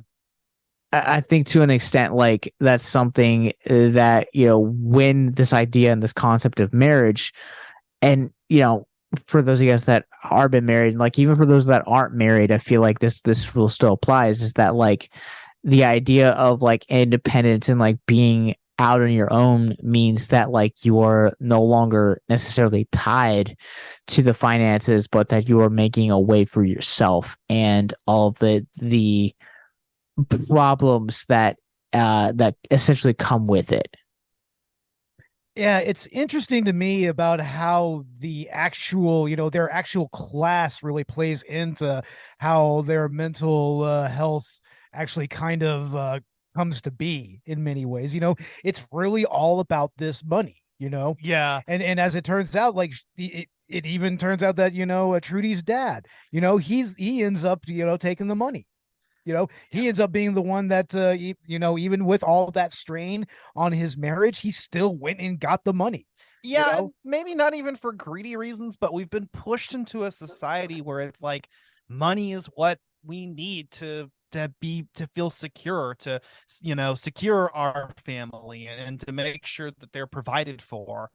D: I think to an extent, like that's something that, you know, when this idea and this concept of marriage, and, you know, for those of you guys that are been married, and like even for those that aren't married, I feel like this rule still applies, is that like the idea of like independence and like being out on your own means that like you are no longer necessarily tied to the finances, but that you are making a way for yourself and all of the problems that that essentially come with it.
B: Yeah, it's interesting to me about how the actual, you know, their actual class really plays into how their mental health actually kind of comes to be in many ways. You know, it's really all about this money, you know?
C: Yeah.
B: And as it turns out, like it even turns out that, you know, Trudy's dad, you know, he ends up, you know, taking the money. You know, he ends up being the one that, you know, even with all that strain on his marriage, he still went and got the money.
C: Yeah,
B: You know?
C: and maybe not even for greedy reasons, but we've been pushed into a society where it's like money is what we need to feel secure, to, you know, secure our family and to make sure that they're provided for.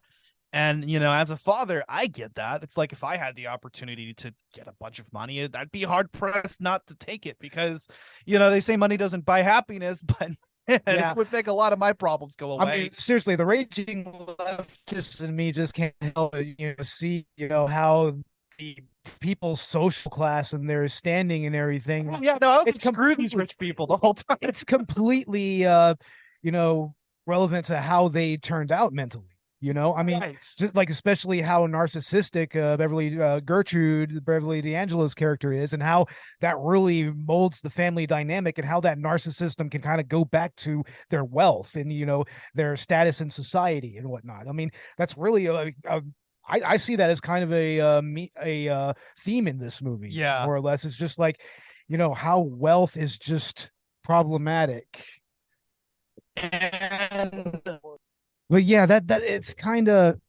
C: And, you know, as a father, I get that. It's like if I had the opportunity to get a bunch of money, I'd be hard pressed not to take it because, you know, they say money doesn't buy happiness, but it would make a lot of my problems go away.
B: I mean, seriously, the raging leftist in me just can't help it, you know, see, you know, how the people's social class and their standing and everything.
C: Yeah, no, I was
B: It's
C: like, screw these rich people the whole time.
B: It's completely, you know, relevant to how they turned out mentally. I mean,
C: Right.
B: just like especially how narcissistic Beverly D'Angelo's character is, and how that really molds the family dynamic, and how that narcissism can kind of go back to their wealth and their status in society and whatnot. I mean, that's really I see that as kind of a theme in this movie,
C: Yeah.
B: more or less. It's just like, how wealth is just problematic.
C: And
B: But yeah, that it kind of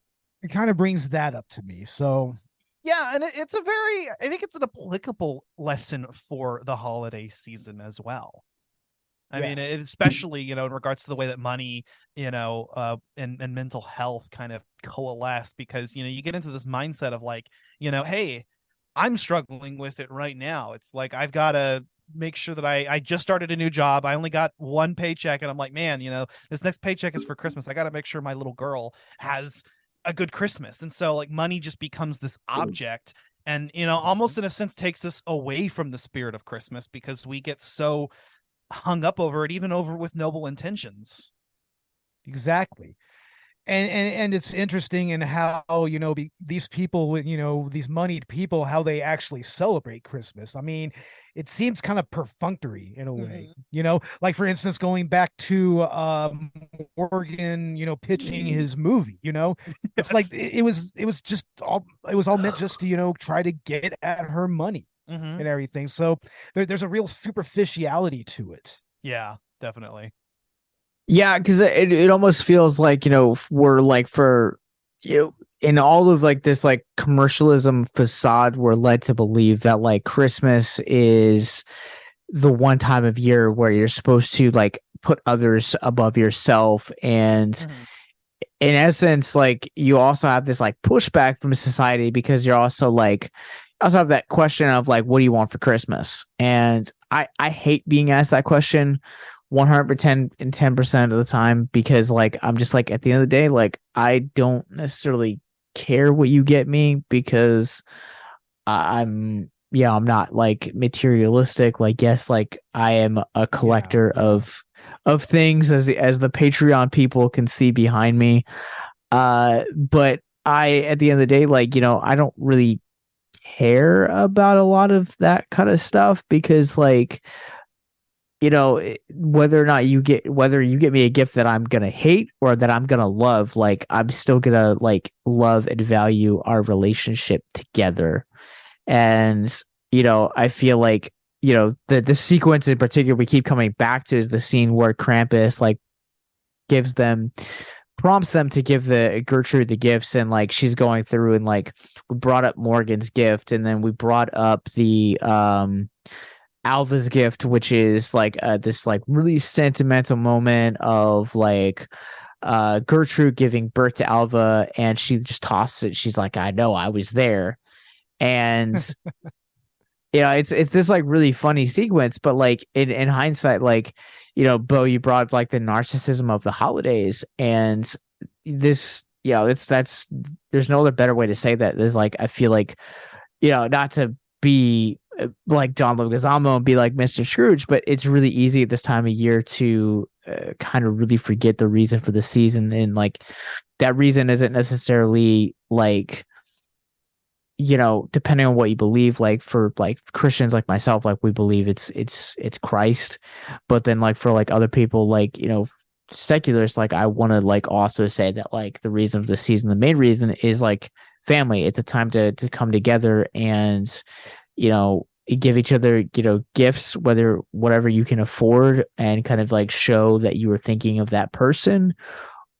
B: brings that up to me. So
C: yeah, and it's I think it's an applicable lesson for the holiday season as well. I mean, especially, in regards to the way that money, and mental health kind of coalesce, because, you get into this mindset of like, hey, I'm struggling with it right now. It's like, I've got to make sure that I just started a new job. I only got one paycheck, and I'm like, man, this next paycheck is for Christmas. I got to make sure my little girl has a good Christmas. And so like money just becomes this object, and, almost in a sense takes us away from the spirit of Christmas, because we get so hung up over it, even over with noble intentions.
B: exactly. And it's interesting in how these people with these moneyed people, how they actually celebrate Christmas. I mean, it seems kind of perfunctory in a way, like for instance, going back to Morgan pitching his movie. It's like it was all meant just to try to get at her money and everything. So there's a real superficiality to it.
C: Yeah, definitely.
D: Yeah, because it almost feels like, we're like, for, in all of like this like commercialism facade, we're led to believe that like Christmas is the one time of year where you're supposed to like put others above yourself. And in essence, like, you also have this like pushback from society, because you're also like, also have that question of like, what do you want for Christmas? And I hate being asked that question 110% of the time, because like, I'm just like, at the end of the day, like, I don't necessarily care what you get me, because I'm not like materialistic. Like, yes, like I am a collector of things, as the Patreon people can see behind me. But at the end of the day, like, I don't really care about a lot of that kind of stuff, because like, whether you get me a gift that I'm gonna hate or that I'm gonna love, like, I'm still gonna like love and value our relationship together. And I feel like the sequence in particular we keep coming back to is the scene where Krampus like prompts them to give the Gertrude the gifts, and like she's going through, and like we brought up Morgan's gift, and then we brought up the Alva's gift, which is like this like really sentimental moment of like Gertrude giving birth to Alva, and she just tosses it. She's like, I know, I was there. And it's this like really funny sequence, but like in hindsight, like, Bo, you brought up like the narcissism of the holidays, and this, there's no other better way to say that. There's like, I feel like, not to be like John-Leguizamo and be like Mr. Scrooge, but it's really easy at this time of year to kind of really forget the reason for the season, and like that reason isn't necessarily like, depending on what you believe. Like for like Christians like myself, like we believe it's Christ, but then like for like other people, like seculars, like I want to like also say that like the reason of the season, the main reason, is like family. It's a time to come together and give each other gifts, whatever you can afford, and kind of like show that you were thinking of that person.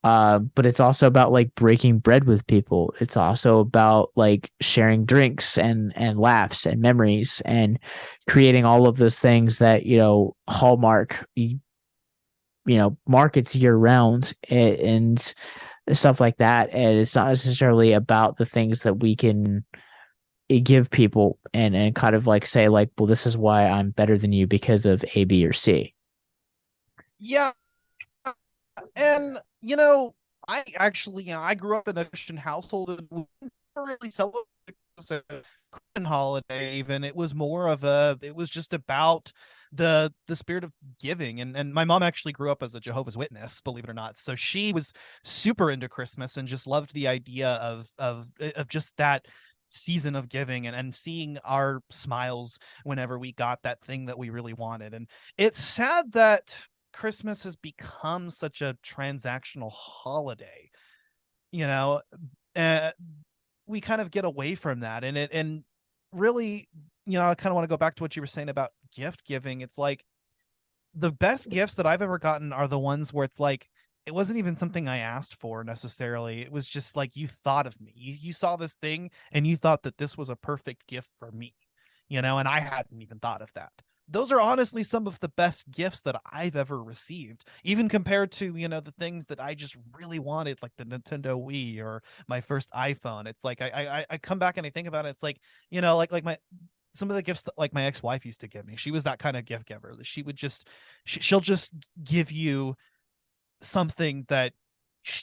D: But it's also about like breaking bread with people. It's also about like sharing drinks and laughs and memories, and creating all of those things that Hallmark markets year round, and stuff like that. And it's not necessarily about the things that we can give people and kind of like say like, well, this is why I'm better than you because of A, B, or C.
C: Yeah. And I actually, I grew up in a Christian household, and we never really celebrated a Christian holiday. Even it was more of it was just about the spirit of giving. And my mom actually grew up as a Jehovah's Witness, believe it or not. So she was super into Christmas and just loved the idea of just that season of giving and seeing our smiles whenever we got that thing that we really wanted. And it's sad that Christmas has become such a transactional holiday. We kind of get away from that, and really, I kind of want to go back to what you were saying about gift giving. It's like the best gifts that I've ever gotten are the ones where it's like, it wasn't even something I asked for necessarily. It was just like, you thought of me. You saw this thing and you thought that this was a perfect gift for me, and I hadn't even thought of that. Those are honestly some of the best gifts that I've ever received, even compared to, the things that I just really wanted, like the Nintendo Wii or my first iPhone. It's like, I come back and I think about it. It's like, some of the gifts that like my ex-wife used to give me. She was that kind of gift giver. She would she'll just give you something that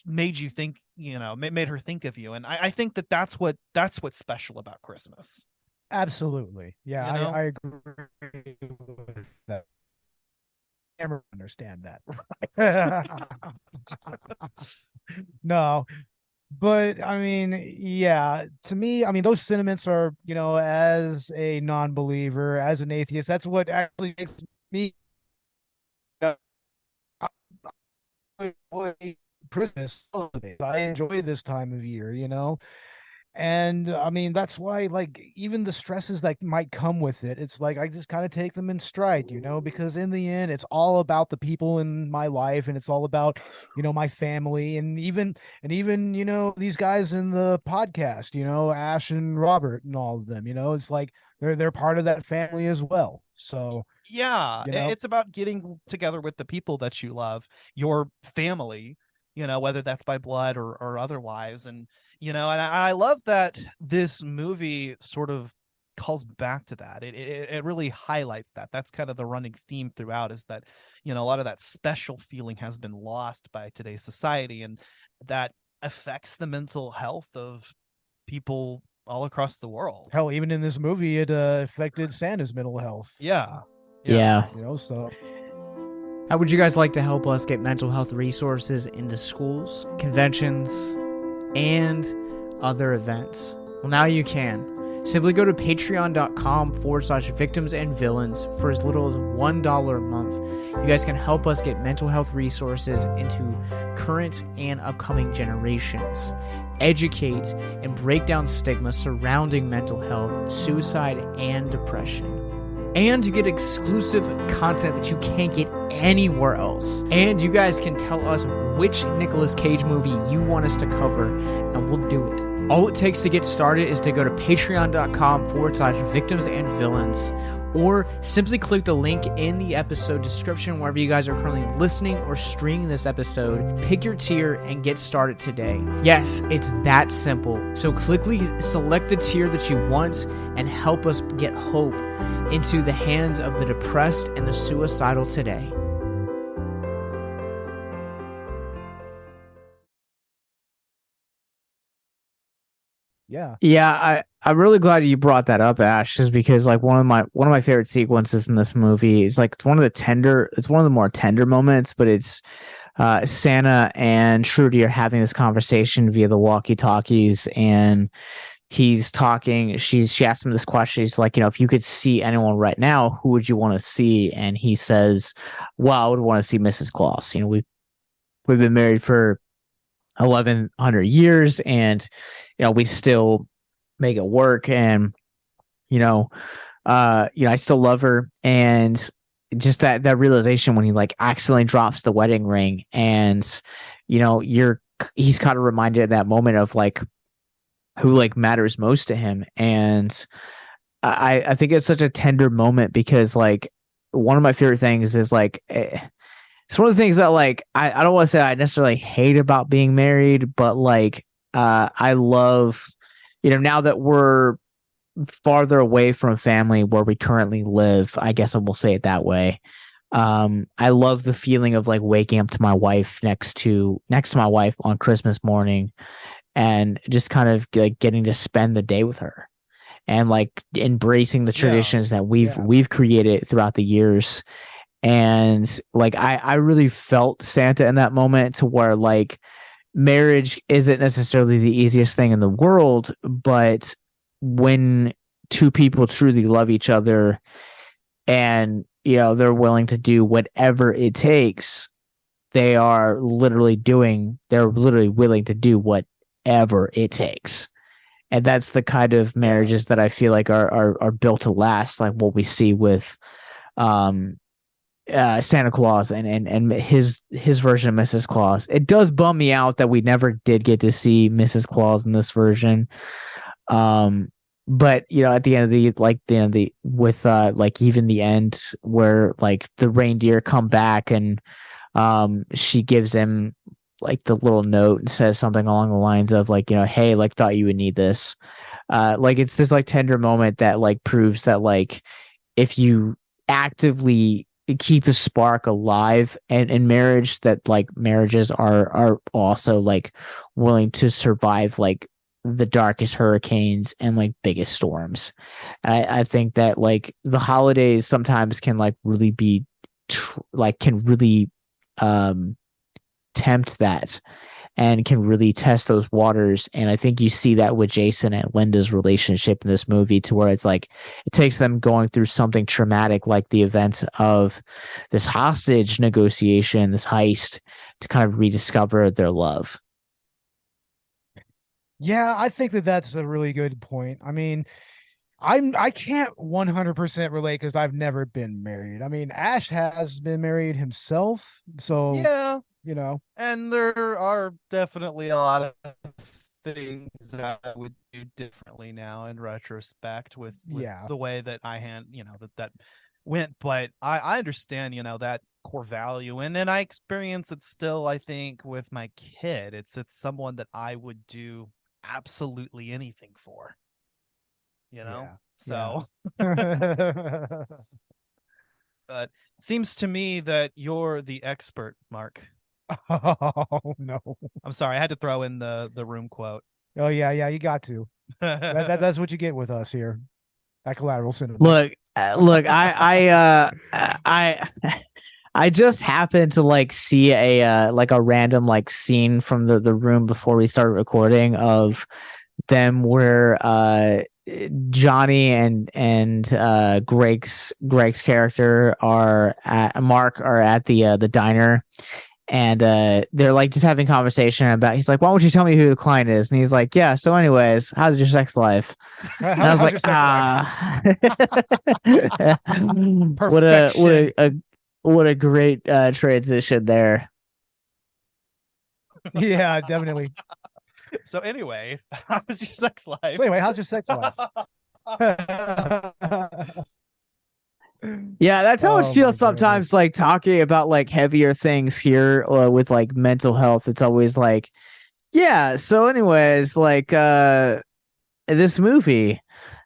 C: made you think, made her think of you. And I think that's what's special about Christmas.
B: Absolutely. Yeah, I agree with that. I never understand that. No, but I mean, yeah, to me, I mean, those sentiments are, as a non-believer, as an atheist, that's what actually makes me Christmas holidays. I enjoy this time of year, and I mean, that's why, like, even the stresses that might come with it, it's like I just kind of take them in stride, because in the end, it's all about the people in my life, and it's all about, my family, and even these guys in the podcast, Ash and Robert and all of them, it's like they're part of that family as well. So
C: yeah, it's about getting together with the people that you love, your family, whether that's by blood or otherwise. And, and I love that this movie sort of calls back to that. It really highlights that. That's kind of the running theme throughout, is that, a lot of that special feeling has been lost by today's society, and that affects the mental health of people all across the world.
B: Hell, even in this movie, it affected Santa's mental health.
C: Yeah.
B: So
A: how would you guys like to help us get mental health resources into schools, conventions, and other events? Well, now you can. Simply go to patreon.com/victims and villains for as little as $1 a month. You guys can help us get mental health resources into current and upcoming generations, educate and break down stigma surrounding mental health, suicide, and depression. And you get exclusive content that you can't get anywhere else. And you guys can tell us which Nicolas Cage movie you want us to cover, and we'll do it. All it takes to get started is to go to patreon.com/victims and villains, or simply click the link in the episode description wherever you guys are currently listening or streaming this episode. Pick your tier and get started today. Yes, it's that simple. So quickly select the tier that you want and help us get hope into the hands of the depressed and the suicidal today.
B: Yeah,
D: I'm really glad you brought that up, Ash, just because like one of my favorite sequences in this movie is like it's one of the more tender moments, but it's Santa and Trudy are having this conversation via the walkie-talkies, and he's talking. She asks him this question. She's like, if you could see anyone right now, who would you want to see? And he says, well, I would want to see Mrs. Claus. We've been married for 1,100 years, and we still make it work, and I still love her. And just that realization when he like accidentally drops the wedding ring, and he's kind of reminded at that moment of like who like matters most to him. And I think it's such a tender moment, because like one of my favorite things is like it's one of the things that like I don't want to say I necessarily hate about being married, but like I love, now that we're farther away from family where we currently live, I guess I will say it that way. I love the feeling of like waking up to my wife next to my wife on Christmas morning, and just kind of like getting to spend the day with her. and like embracing the traditions that we've created throughout the years. And like I really felt Santa in that moment, to where like marriage isn't necessarily the easiest thing in the world, but when two people truly love each other and they're willing to do whatever it takes, they're literally willing to do whatever it takes. And that's the kind of marriages that I feel like are built to last, like what we see with Santa Claus and his version of Mrs. Claus. It does bum me out that we never did get to see Mrs. Claus in this version. But at the end of even the end where like the reindeer come back and she gives him like the little note and says something along the lines of like, hey, like thought you would need this. Like it's this like tender moment that like proves that like if you actively keep a spark alive and in marriage, that like marriages are also like willing to survive like the darkest hurricanes and like biggest storms. I think that like the holidays sometimes can like really be can really tempt that and can really test those waters. And I think you see that with Jason and Linda's relationship in this movie, to where it's like it takes them going through something traumatic like the events of this hostage negotiation, this heist, to kind of rediscover their love.
B: Yeah, I think that's a really good point. I mean, I can't 100% relate because I've never been married. I mean, Ash has been married himself, so
C: yeah,
B: and
C: there are definitely a lot of things that I would do differently now in retrospect with the way that I that went. But I understand, that core value, and I experience it still. I think with my kid, it's someone that I would do absolutely anything for, so but it seems to me that you're the expert, Mark.
B: Oh no,
C: I'm sorry, I had to throw in the room quote.
B: Oh yeah, you got to. That's what you get with us here at Collateral Cinema.
D: Look, I just happened to like see a random like scene from the room before we started recording of them where Johnny and Greg's character Mark are at the diner, and they're like just having conversation about. He's like, "Why don't you tell me who the client is?" And he's like, "Yeah. So, anyways, how's your sex life?" And I was like, what a great transition there.
B: Yeah, definitely.
C: So anyway, how's your sex life?
B: How's your sex life?
D: Yeah, that's how it feels sometimes, like talking about like heavier things here with like mental health. It's always like, yeah, so anyways, like this movie,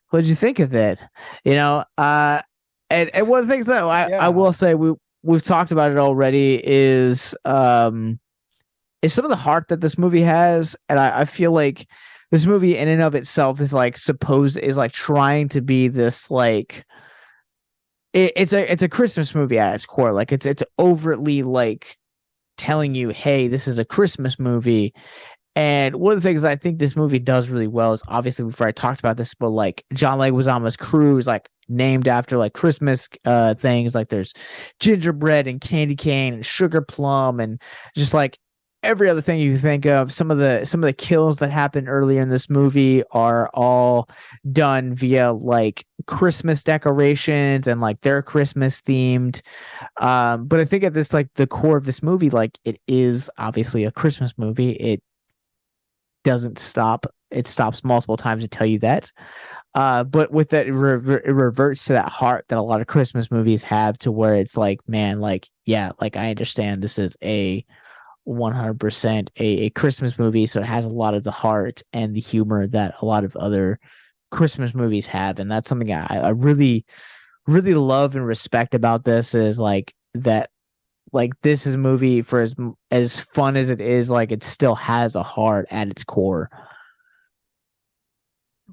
D: what'd you think of it? And one of the things that I will say we've talked about it already is some of the heart that this movie has. And I feel like this movie in and of itself is like trying to be this like it's a Christmas movie at its core. Like it's overtly like telling you, hey, this is a Christmas movie. And one of the things I think this movie does really well is, obviously before I talked about this, but like John Leguizamo's crew is like named after like Christmas things. Like there's gingerbread and candy cane and sugar plum and just like every other thing you think of. Some of the kills that happen earlier in this movie are all done via like Christmas decorations and like they're Christmas themed. But I think at this like the core of this movie, like it is obviously a Christmas movie. It doesn't stop. It stops multiple times to tell you that. But with that, it reverts to that heart that a lot of Christmas movies have, to where it's like, man, like, yeah, like I understand this is a 100% a Christmas movie, so it has a lot of the heart and the humor that a lot of other Christmas movies have. And that's something I really, really love and respect about this, is like that, like this is a movie, for as fun as it is, like it still has a heart at its core.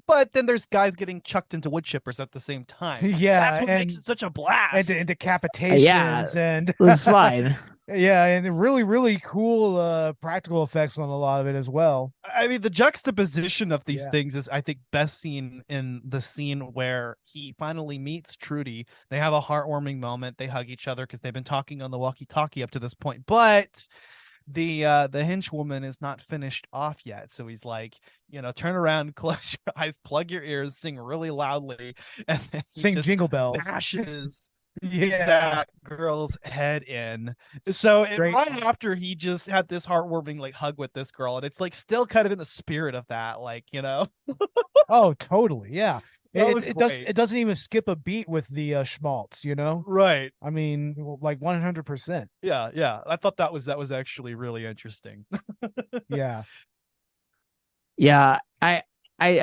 C: But then there's guys getting chucked into wood chippers at the same time.
B: Yeah,
C: That's what makes it such a
B: and,
C: blast.
B: and decapitations and
D: It's fine.
B: yeah, and really, really cool practical effects on a lot of it as well.
C: I mean, the juxtaposition of these
B: Yeah.
C: things is, I think, best seen in the scene where he finally meets Trudy. They have a heartwarming moment. They hug each other because they've been talking on the walkie-talkie up to this point. But the henchwoman is not finished off yet. So he's like, turn around, close your eyes, plug your ears, sing really loudly, and then he
B: Sing
C: just
B: Jingle Bells.
C: bashes
B: Yeah.
C: that girl's head in. So
B: Straight-
C: right after he just had this heartwarming like hug with this girl, and it's like still kind of in the spirit of that, like,
B: Oh, totally. Yeah.
C: That was
B: It
C: great.
B: doesn't even skip a beat with the schmaltz,
C: Right.
B: I mean, like 100%.
C: Yeah. I thought that was actually really interesting.
B: Yeah.
D: Yeah, I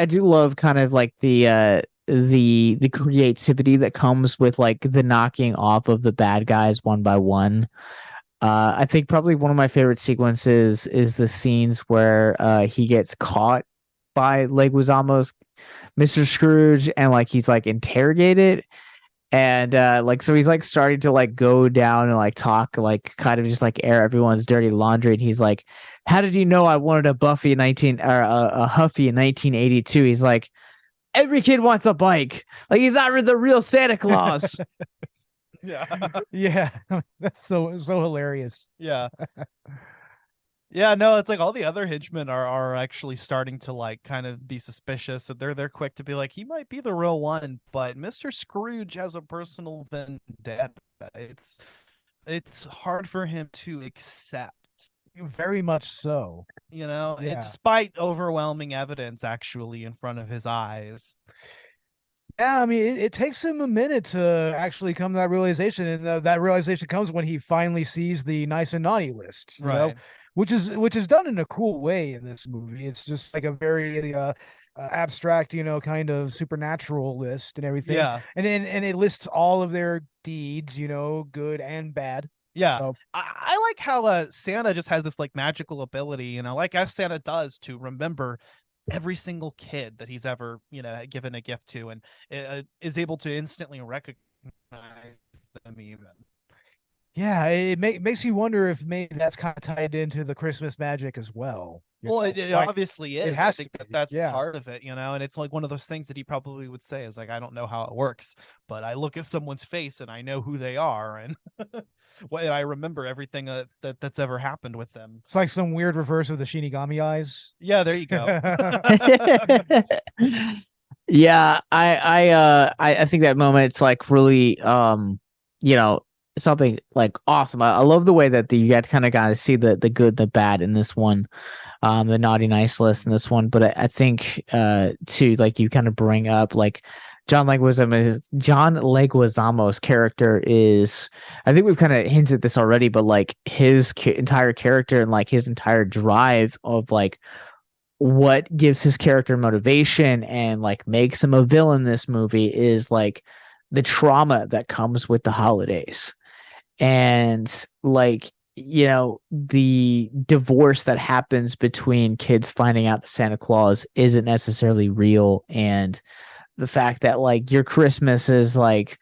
D: do love kind of like the creativity that comes with like the knocking off of the bad guys one by one. I think probably one of my favorite sequences is the scenes where he gets caught by Leguizamo's Mr. Scrooge and like he's like interrogated. And like so he's like starting to like go down and like talk, like kind of just like air everyone's dirty laundry, and he's like, how did you know I wanted a Huffy in 1982? He's like, every kid wants a bike. Like he's not the real Santa Claus.
C: Yeah.
B: Yeah. That's so hilarious.
C: Yeah. Yeah, no, it's like all the other henchmen are actually starting to like kind of be suspicious. So they're quick to be like, he might be the real one, but Mr. Scrooge has a personal vendetta. It's hard for him to accept,
B: Very much so. Yeah.
C: despite overwhelming evidence actually in front of his eyes.
B: Yeah, I mean, it takes him a minute to actually come to that realization, and that realization comes when he finally sees the nice and naughty list, you know, which is done in a cool way in this movie. It's just like a very abstract, kind of supernatural list and everything.
C: Yeah.
B: And it lists all of their deeds, good and bad.
C: Yeah.
B: So,
C: I like how Santa just has this like magical ability, like as Santa does, to remember every single kid that he's ever given a gift to, and is able to instantly recognize them even.
B: Yeah, it makes you wonder if maybe that's kind of tied into the Christmas magic as well.
C: Well, it obviously is.
B: It has
C: I think
B: to be,
C: that's
B: yeah.
C: part of it, and it's like one of those things that he probably would say is like, I don't know how it works, but I look at someone's face and I know who they are, and and I remember everything that's ever happened with them.
B: It's like some weird reverse of the Shinigami eyes.
C: Yeah, there you go.
D: Yeah, I think that moment's like really something like awesome. I love the way that you got to kind of see the good, the bad in this one, the naughty nice list in this one. But I think too, like you kind of bring up like John Leguizamo's character is, I think we've kind of hinted at this already, but like his entire character and like his entire drive of like what gives his character motivation and like makes him a villain in this movie is like the trauma that comes with the holidays. And like, the divorce that happens between kids finding out that Santa Claus isn't necessarily real, and the fact that like your Christmas is like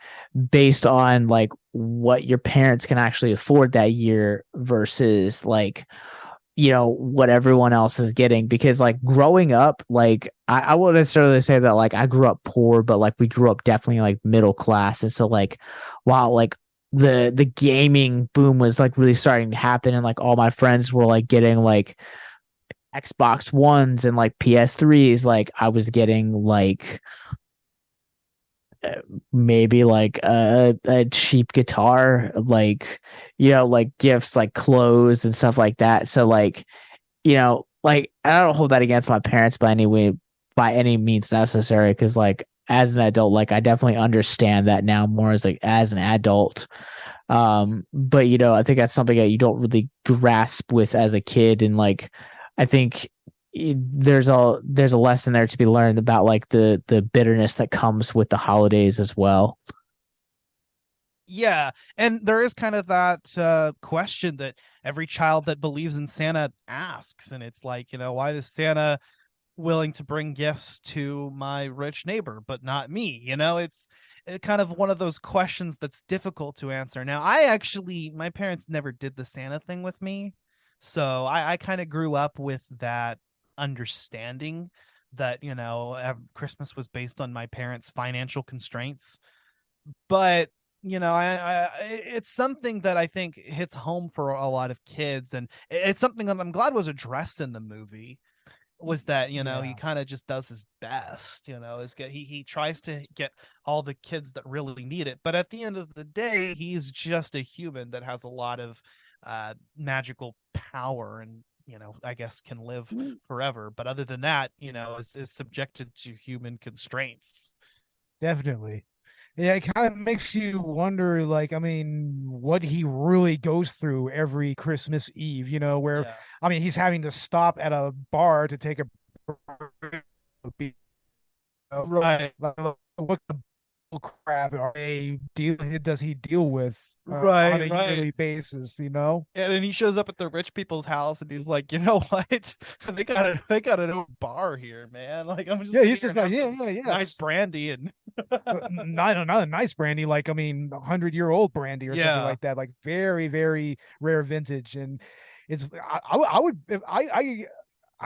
D: based on like what your parents can actually afford that year versus like what everyone else is getting. Because like growing up, like I wouldn't necessarily say that like I grew up poor, but like we grew up definitely like middle class. And so like wow, like the gaming boom was like really starting to happen, and like all my friends were like getting like Xbox Ones and like PS3s. Like I was getting like maybe like a cheap guitar, like like gifts, like clothes and stuff like that. So like like I don't hold that against my parents by any means necessary, because like as an adult, like I definitely understand that now more as an adult. But I think that's something that you don't really grasp with as a kid, and like I think there's a lesson there to be learned about like the bitterness that comes with the holidays as well.
C: Yeah, and there is kind of that question that every child that believes in Santa asks, and it's like, why does Santa willing to bring gifts to my rich neighbor, but not me? It's kind of one of those questions that's difficult to answer. Now, my parents never did the Santa thing with me. So I kind of grew up with that understanding that, Christmas was based on my parents' financial constraints. But, it's something that I think hits home for a lot of kids. And it's something that I'm glad was addressed in the movie, was that, he kind of just does his best, he tries to get all the kids that really need it. But at the end of the day, he's just a human that has a lot of magical power and, I guess can live forever. But other than that, is subjected to human constraints.
B: Definitely. Yeah, it kind of makes you wonder, like, I mean, what he really goes through every Christmas Eve, where, I mean, he's having to stop at a bar to take a break,
C: right.
B: What the crap does he deal with
C: on
B: a yearly basis,
C: And then he shows up at the rich people's house and he's like, you know what? they got an old bar here, man. Like, I'm just
B: he's just like,
C: nice brandy and
B: not a nice brandy, like, I mean, 100-year-old brandy or something like that, like very, very rare vintage. And it's I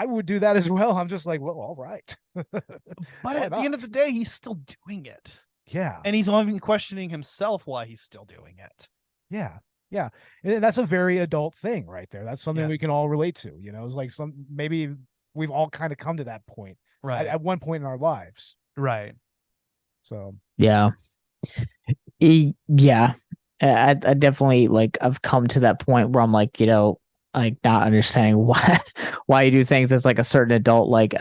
B: would do that as well. I'm just like, well, all right.
C: But at the end of the day, he's still doing it.
B: Yeah.
C: And he's even questioning himself why he's still doing it.
B: Yeah. Yeah. And that's a very adult thing right there. That's something we can all relate to. It's like maybe we've all kind of come to that point at one point in our lives.
C: Right.
B: So.
D: Yeah. Yeah. I definitely, like, I've come to that point where I'm like, like not understanding why you do things as like a certain adult. Like,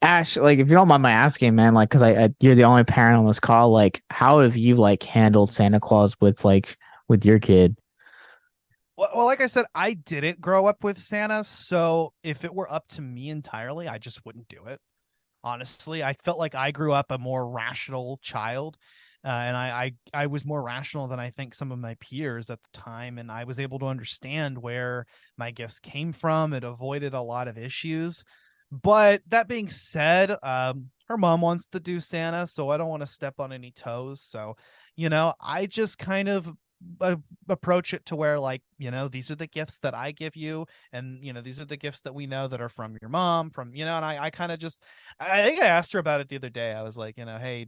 D: Ash, like, if you don't mind my asking, man, like, because you're the only parent on this call, like, how have you like handled Santa Claus with your kid?
C: Well, like I said, I didn't grow up with Santa, so if it were up to me entirely, I just wouldn't do it. Honestly, I felt like I grew up a more rational child. And I was more rational than I think some of my peers at the time. And I was able to understand where my gifts came from. It avoided a lot of issues. But that being said, her mom wants to do Santa, so I don't want to step on any toes. So, I just kind of approach it to where, like, these are the gifts that I give you, and these are the gifts that we know that are from your mom, and I kind of just, I think I asked her about it the other day. I was like, hey,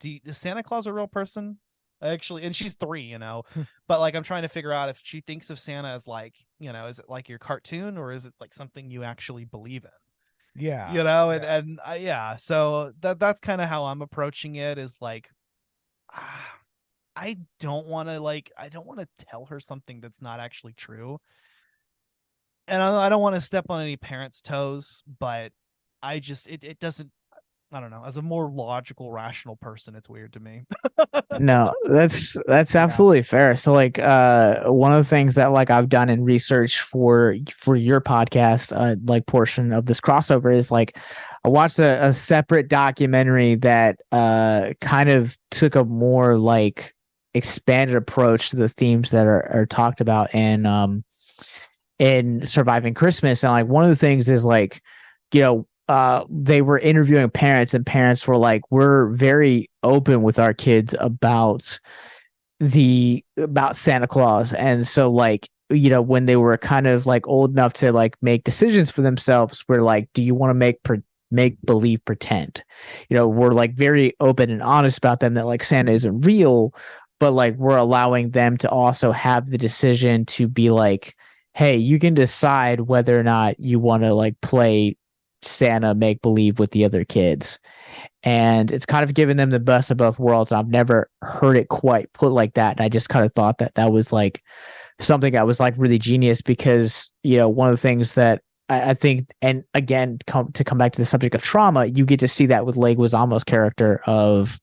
C: is Santa Claus a real person? Actually, and she's 3, but like, I'm trying to figure out if she thinks of Santa as like, is it like your cartoon, or is it like something you actually believe in?
B: Yeah.
C: So that's kind of how I'm approaching it, is like, I don't want to tell her something that's not actually true. And I don't want to step on any parents' toes, but it doesn't, I don't know, as a more logical, rational person, it's weird to me.
D: No, that's absolutely fair. So, like, one of the things that, like, I've done in research for your podcast, like, portion of this crossover is, like, I watched a separate documentary that kind of took a more, like, expanded approach to the themes that are talked about in Surviving Christmas. And, like, one of the things is, like, they were interviewing parents, and parents were like, we're very open with our kids about Santa Claus. And so, like, when they were kind of like old enough to like make decisions for themselves, we're like, do you want to make believe pretend? We're like very open and honest about them that like Santa isn't real, but like we're allowing them to also have the decision to be like, hey, you can decide whether or not you want to like play Santa make believe with the other kids. And it's kind of given them the best of both worlds. And I've never heard it quite put like that. And I just kind of thought that was like something that was like really genius, because one of the things that I think, and again, come back to the subject of trauma, you get to see that with Leguizamo's character of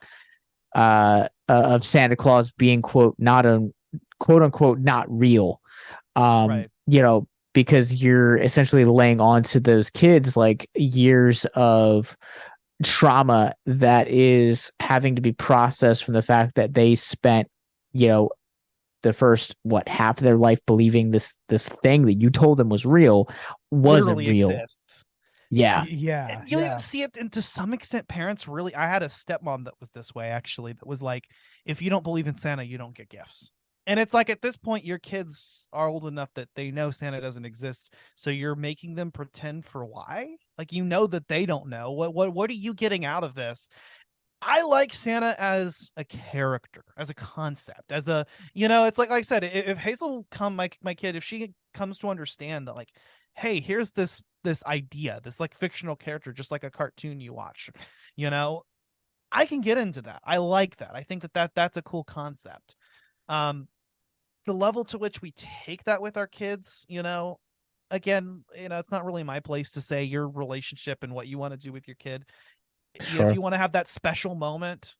D: Santa Claus being quote unquote not real.
C: Right.
D: Because you're essentially laying on to those kids like years of trauma that is having to be processed from the fact that they spent, the first half of their life believing this thing that you told them was real wasn't
C: literally
D: real.
C: Exists.
D: Yeah.
B: Yeah.
C: And you even see it, and to some extent, parents really. I had a stepmom that was this way, actually, that was like, if you don't believe in Santa, you don't get gifts. And it's like, at this point, your kids are old enough that they know Santa doesn't exist. So you're making them pretend for why? Like, you know that they don't know. What are you getting out of this? I like Santa as a character, as a concept, as a, it's like I said, if Hazel my kid, if she comes to understand that, like, hey, here's this idea, this like fictional character, just like a cartoon you watch, I can get into that. I like that. I think that's a cool concept. The level to which we take that with our kids, again, it's not really my place to say your relationship and what you want to do with your kid.
D: Sure.
C: If you want to have that special moment,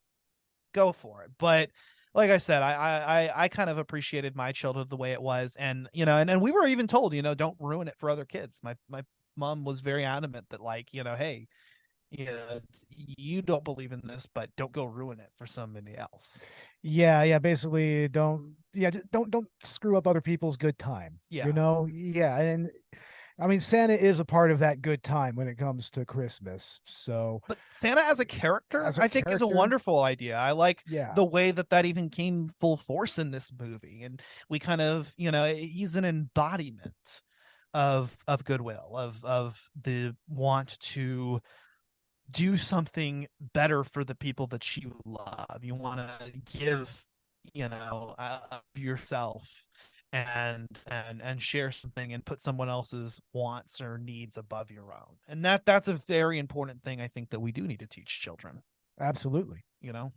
C: go for it. But like I said, I kind of appreciated my childhood the way it was. And, and we were even told, don't ruin it for other kids. My mom was very adamant that, like, hey, you don't believe in this, but don't go ruin it for somebody else.
B: Yeah. Basically, don't screw up other people's good time.
C: Yeah.
B: Yeah. And I mean, Santa is a part of that good time when it comes to Christmas. So,
C: but Santa as a character, I think is a wonderful idea. I like the way that even came full force in this movie. And we kind of, he's an embodiment of goodwill, of the want to do something better for the people that you love. You want to give, of yourself and share something and put someone else's wants or needs above your own. And that's a very important thing, I think, that we do need to teach children.
B: Absolutely.
C: Yeah.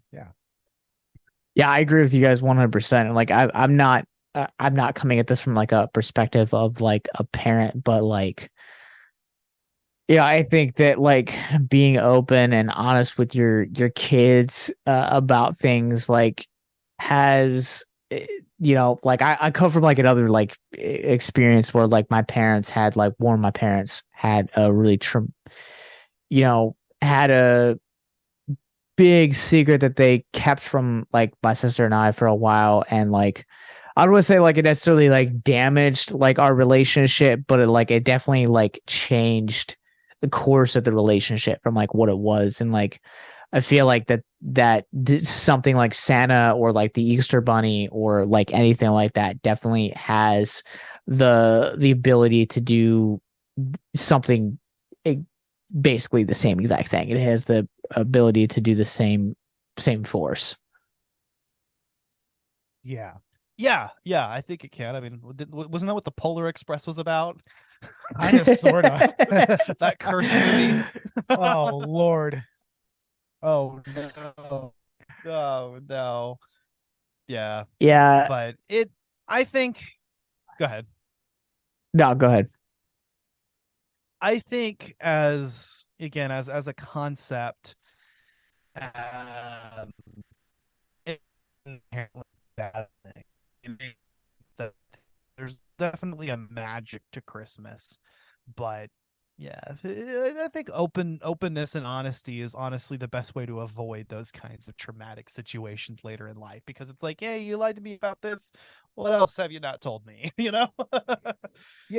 D: Yeah, I agree with you guys 100%. And like, I'm not coming at this from like a perspective of like a parent, but like, yeah, I think that like being open and honest with your kids about things like has, like I come from like another like experience where like my parents had like one of my parents had a really had a big secret that they kept from like my sister and I for a while, and like I don't want to say like it necessarily like damaged like our relationship, but it definitely like changed the course of the relationship from like what it was. And like I feel like that something like Santa or like the Easter Bunny or like anything like that definitely has the ability to do something basically the same exact thing. It has the ability to do the same force.
B: Yeah.
C: I think it can. I mean, wasn't that what the Polar Express was about?
B: Kind of, sort of.
C: That cursed movie.
B: Oh, Lord. Oh,
C: no. Oh, no. Yeah. But I think, go ahead.
D: No, go ahead.
C: I think as a concept, inherently bad thing. There's definitely a magic to Christmas, but yeah, I think openness and honesty is honestly the best way to avoid those kinds of traumatic situations later in life, because it's like, hey, you lied to me about this. What else have you not told me?
B: Yeah,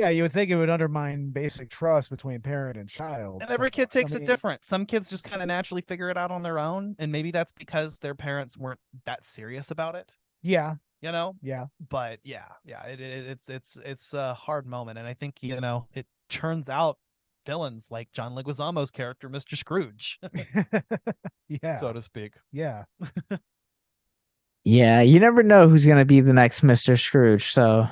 B: you would think it would undermine basic trust between parent and child.
C: And every kid takes it different. Some kids just kind of naturally figure it out on their own, and maybe that's because their parents weren't that serious about it.
B: Yeah.
C: Yeah. But it's a hard moment, and I think it turns out villains like John-Leguizamo's character, Mr. Scrooge,
B: yeah,
C: so to speak.
B: Yeah.
D: Yeah, you never know who's gonna be the next Mr. Scrooge. So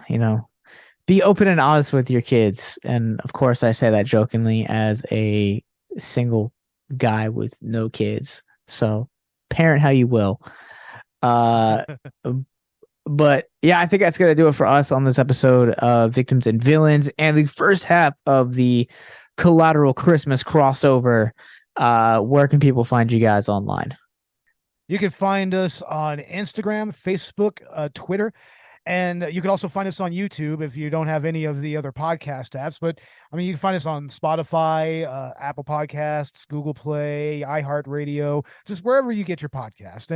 D: be open and honest with your kids. And of course, I say that jokingly as a single guy with no kids. So parent how you will. But yeah, I think that's going to do it for us on this episode of Victims and Villains and the first half of the Collateral Christmas crossover. Where can people find you guys online?
B: You can find us on Instagram, Facebook, Twitter And you can also find us on YouTube if you don't have any of the other podcast apps. But I mean, you can find us on Spotify, Apple Podcasts, Google Play, iHeartRadio, just wherever you get your podcast.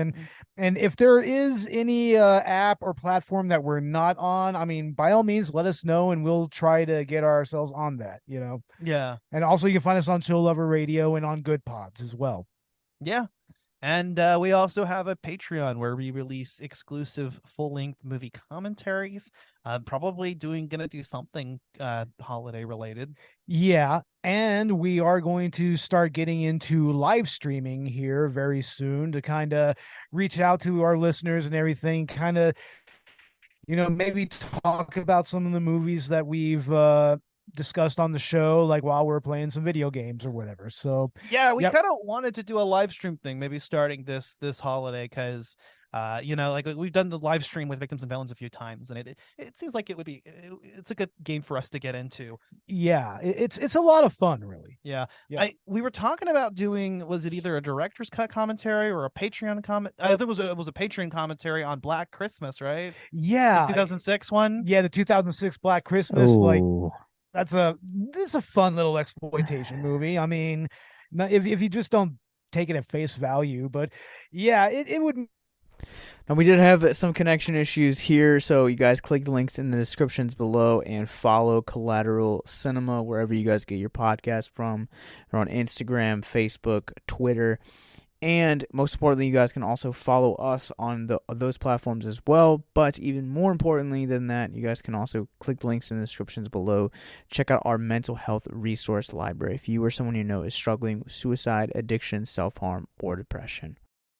B: And if there is any app or platform that we're not on, I mean, by all means, let us know and we'll try to get ourselves on that, you know?
C: Yeah.
B: And also you can find us on Chill Lover Radio and on Good Pods as well.
C: Yeah. And we also have a Patreon where we release exclusive full-length movie commentaries. Probably gonna do something holiday related.
B: Yeah, and we are going to start getting into live streaming here very soon to kind of reach out to our listeners and everything, kind of, you know, maybe talk about some of the movies that we've discussed on the show, like while we're playing some video games or whatever. So
C: yeah, we kind of wanted to do a live stream thing, maybe starting this holiday, because you know, like we've done the live stream with Victims and Villains a few times, and it seems like it's a good game for us to get into.
B: Yeah, it's a lot of fun, really.
C: Yeah. We were talking about doing, was it either a director's cut commentary or a Patreon comment? I think it was a Patreon commentary on Black Christmas, right?
B: Yeah,
C: the 2006 one.
B: Yeah, the 2006 Black Christmas.
D: Ooh.
B: Like this is a fun little exploitation movie. I mean, if you just don't take it at face value, but yeah, it would.
A: Now, we did have some connection issues here, so you guys click the links in the descriptions below and follow Collateral Cinema wherever you guys get your podcast from. They're on Instagram, Facebook, Twitter, and most importantly, you guys can also follow us on those platforms as well. But even more importantly than that, you guys can also click the links in the descriptions below. Check out our mental health resource library if you or someone you know is struggling with suicide, addiction, self-harm, or depression.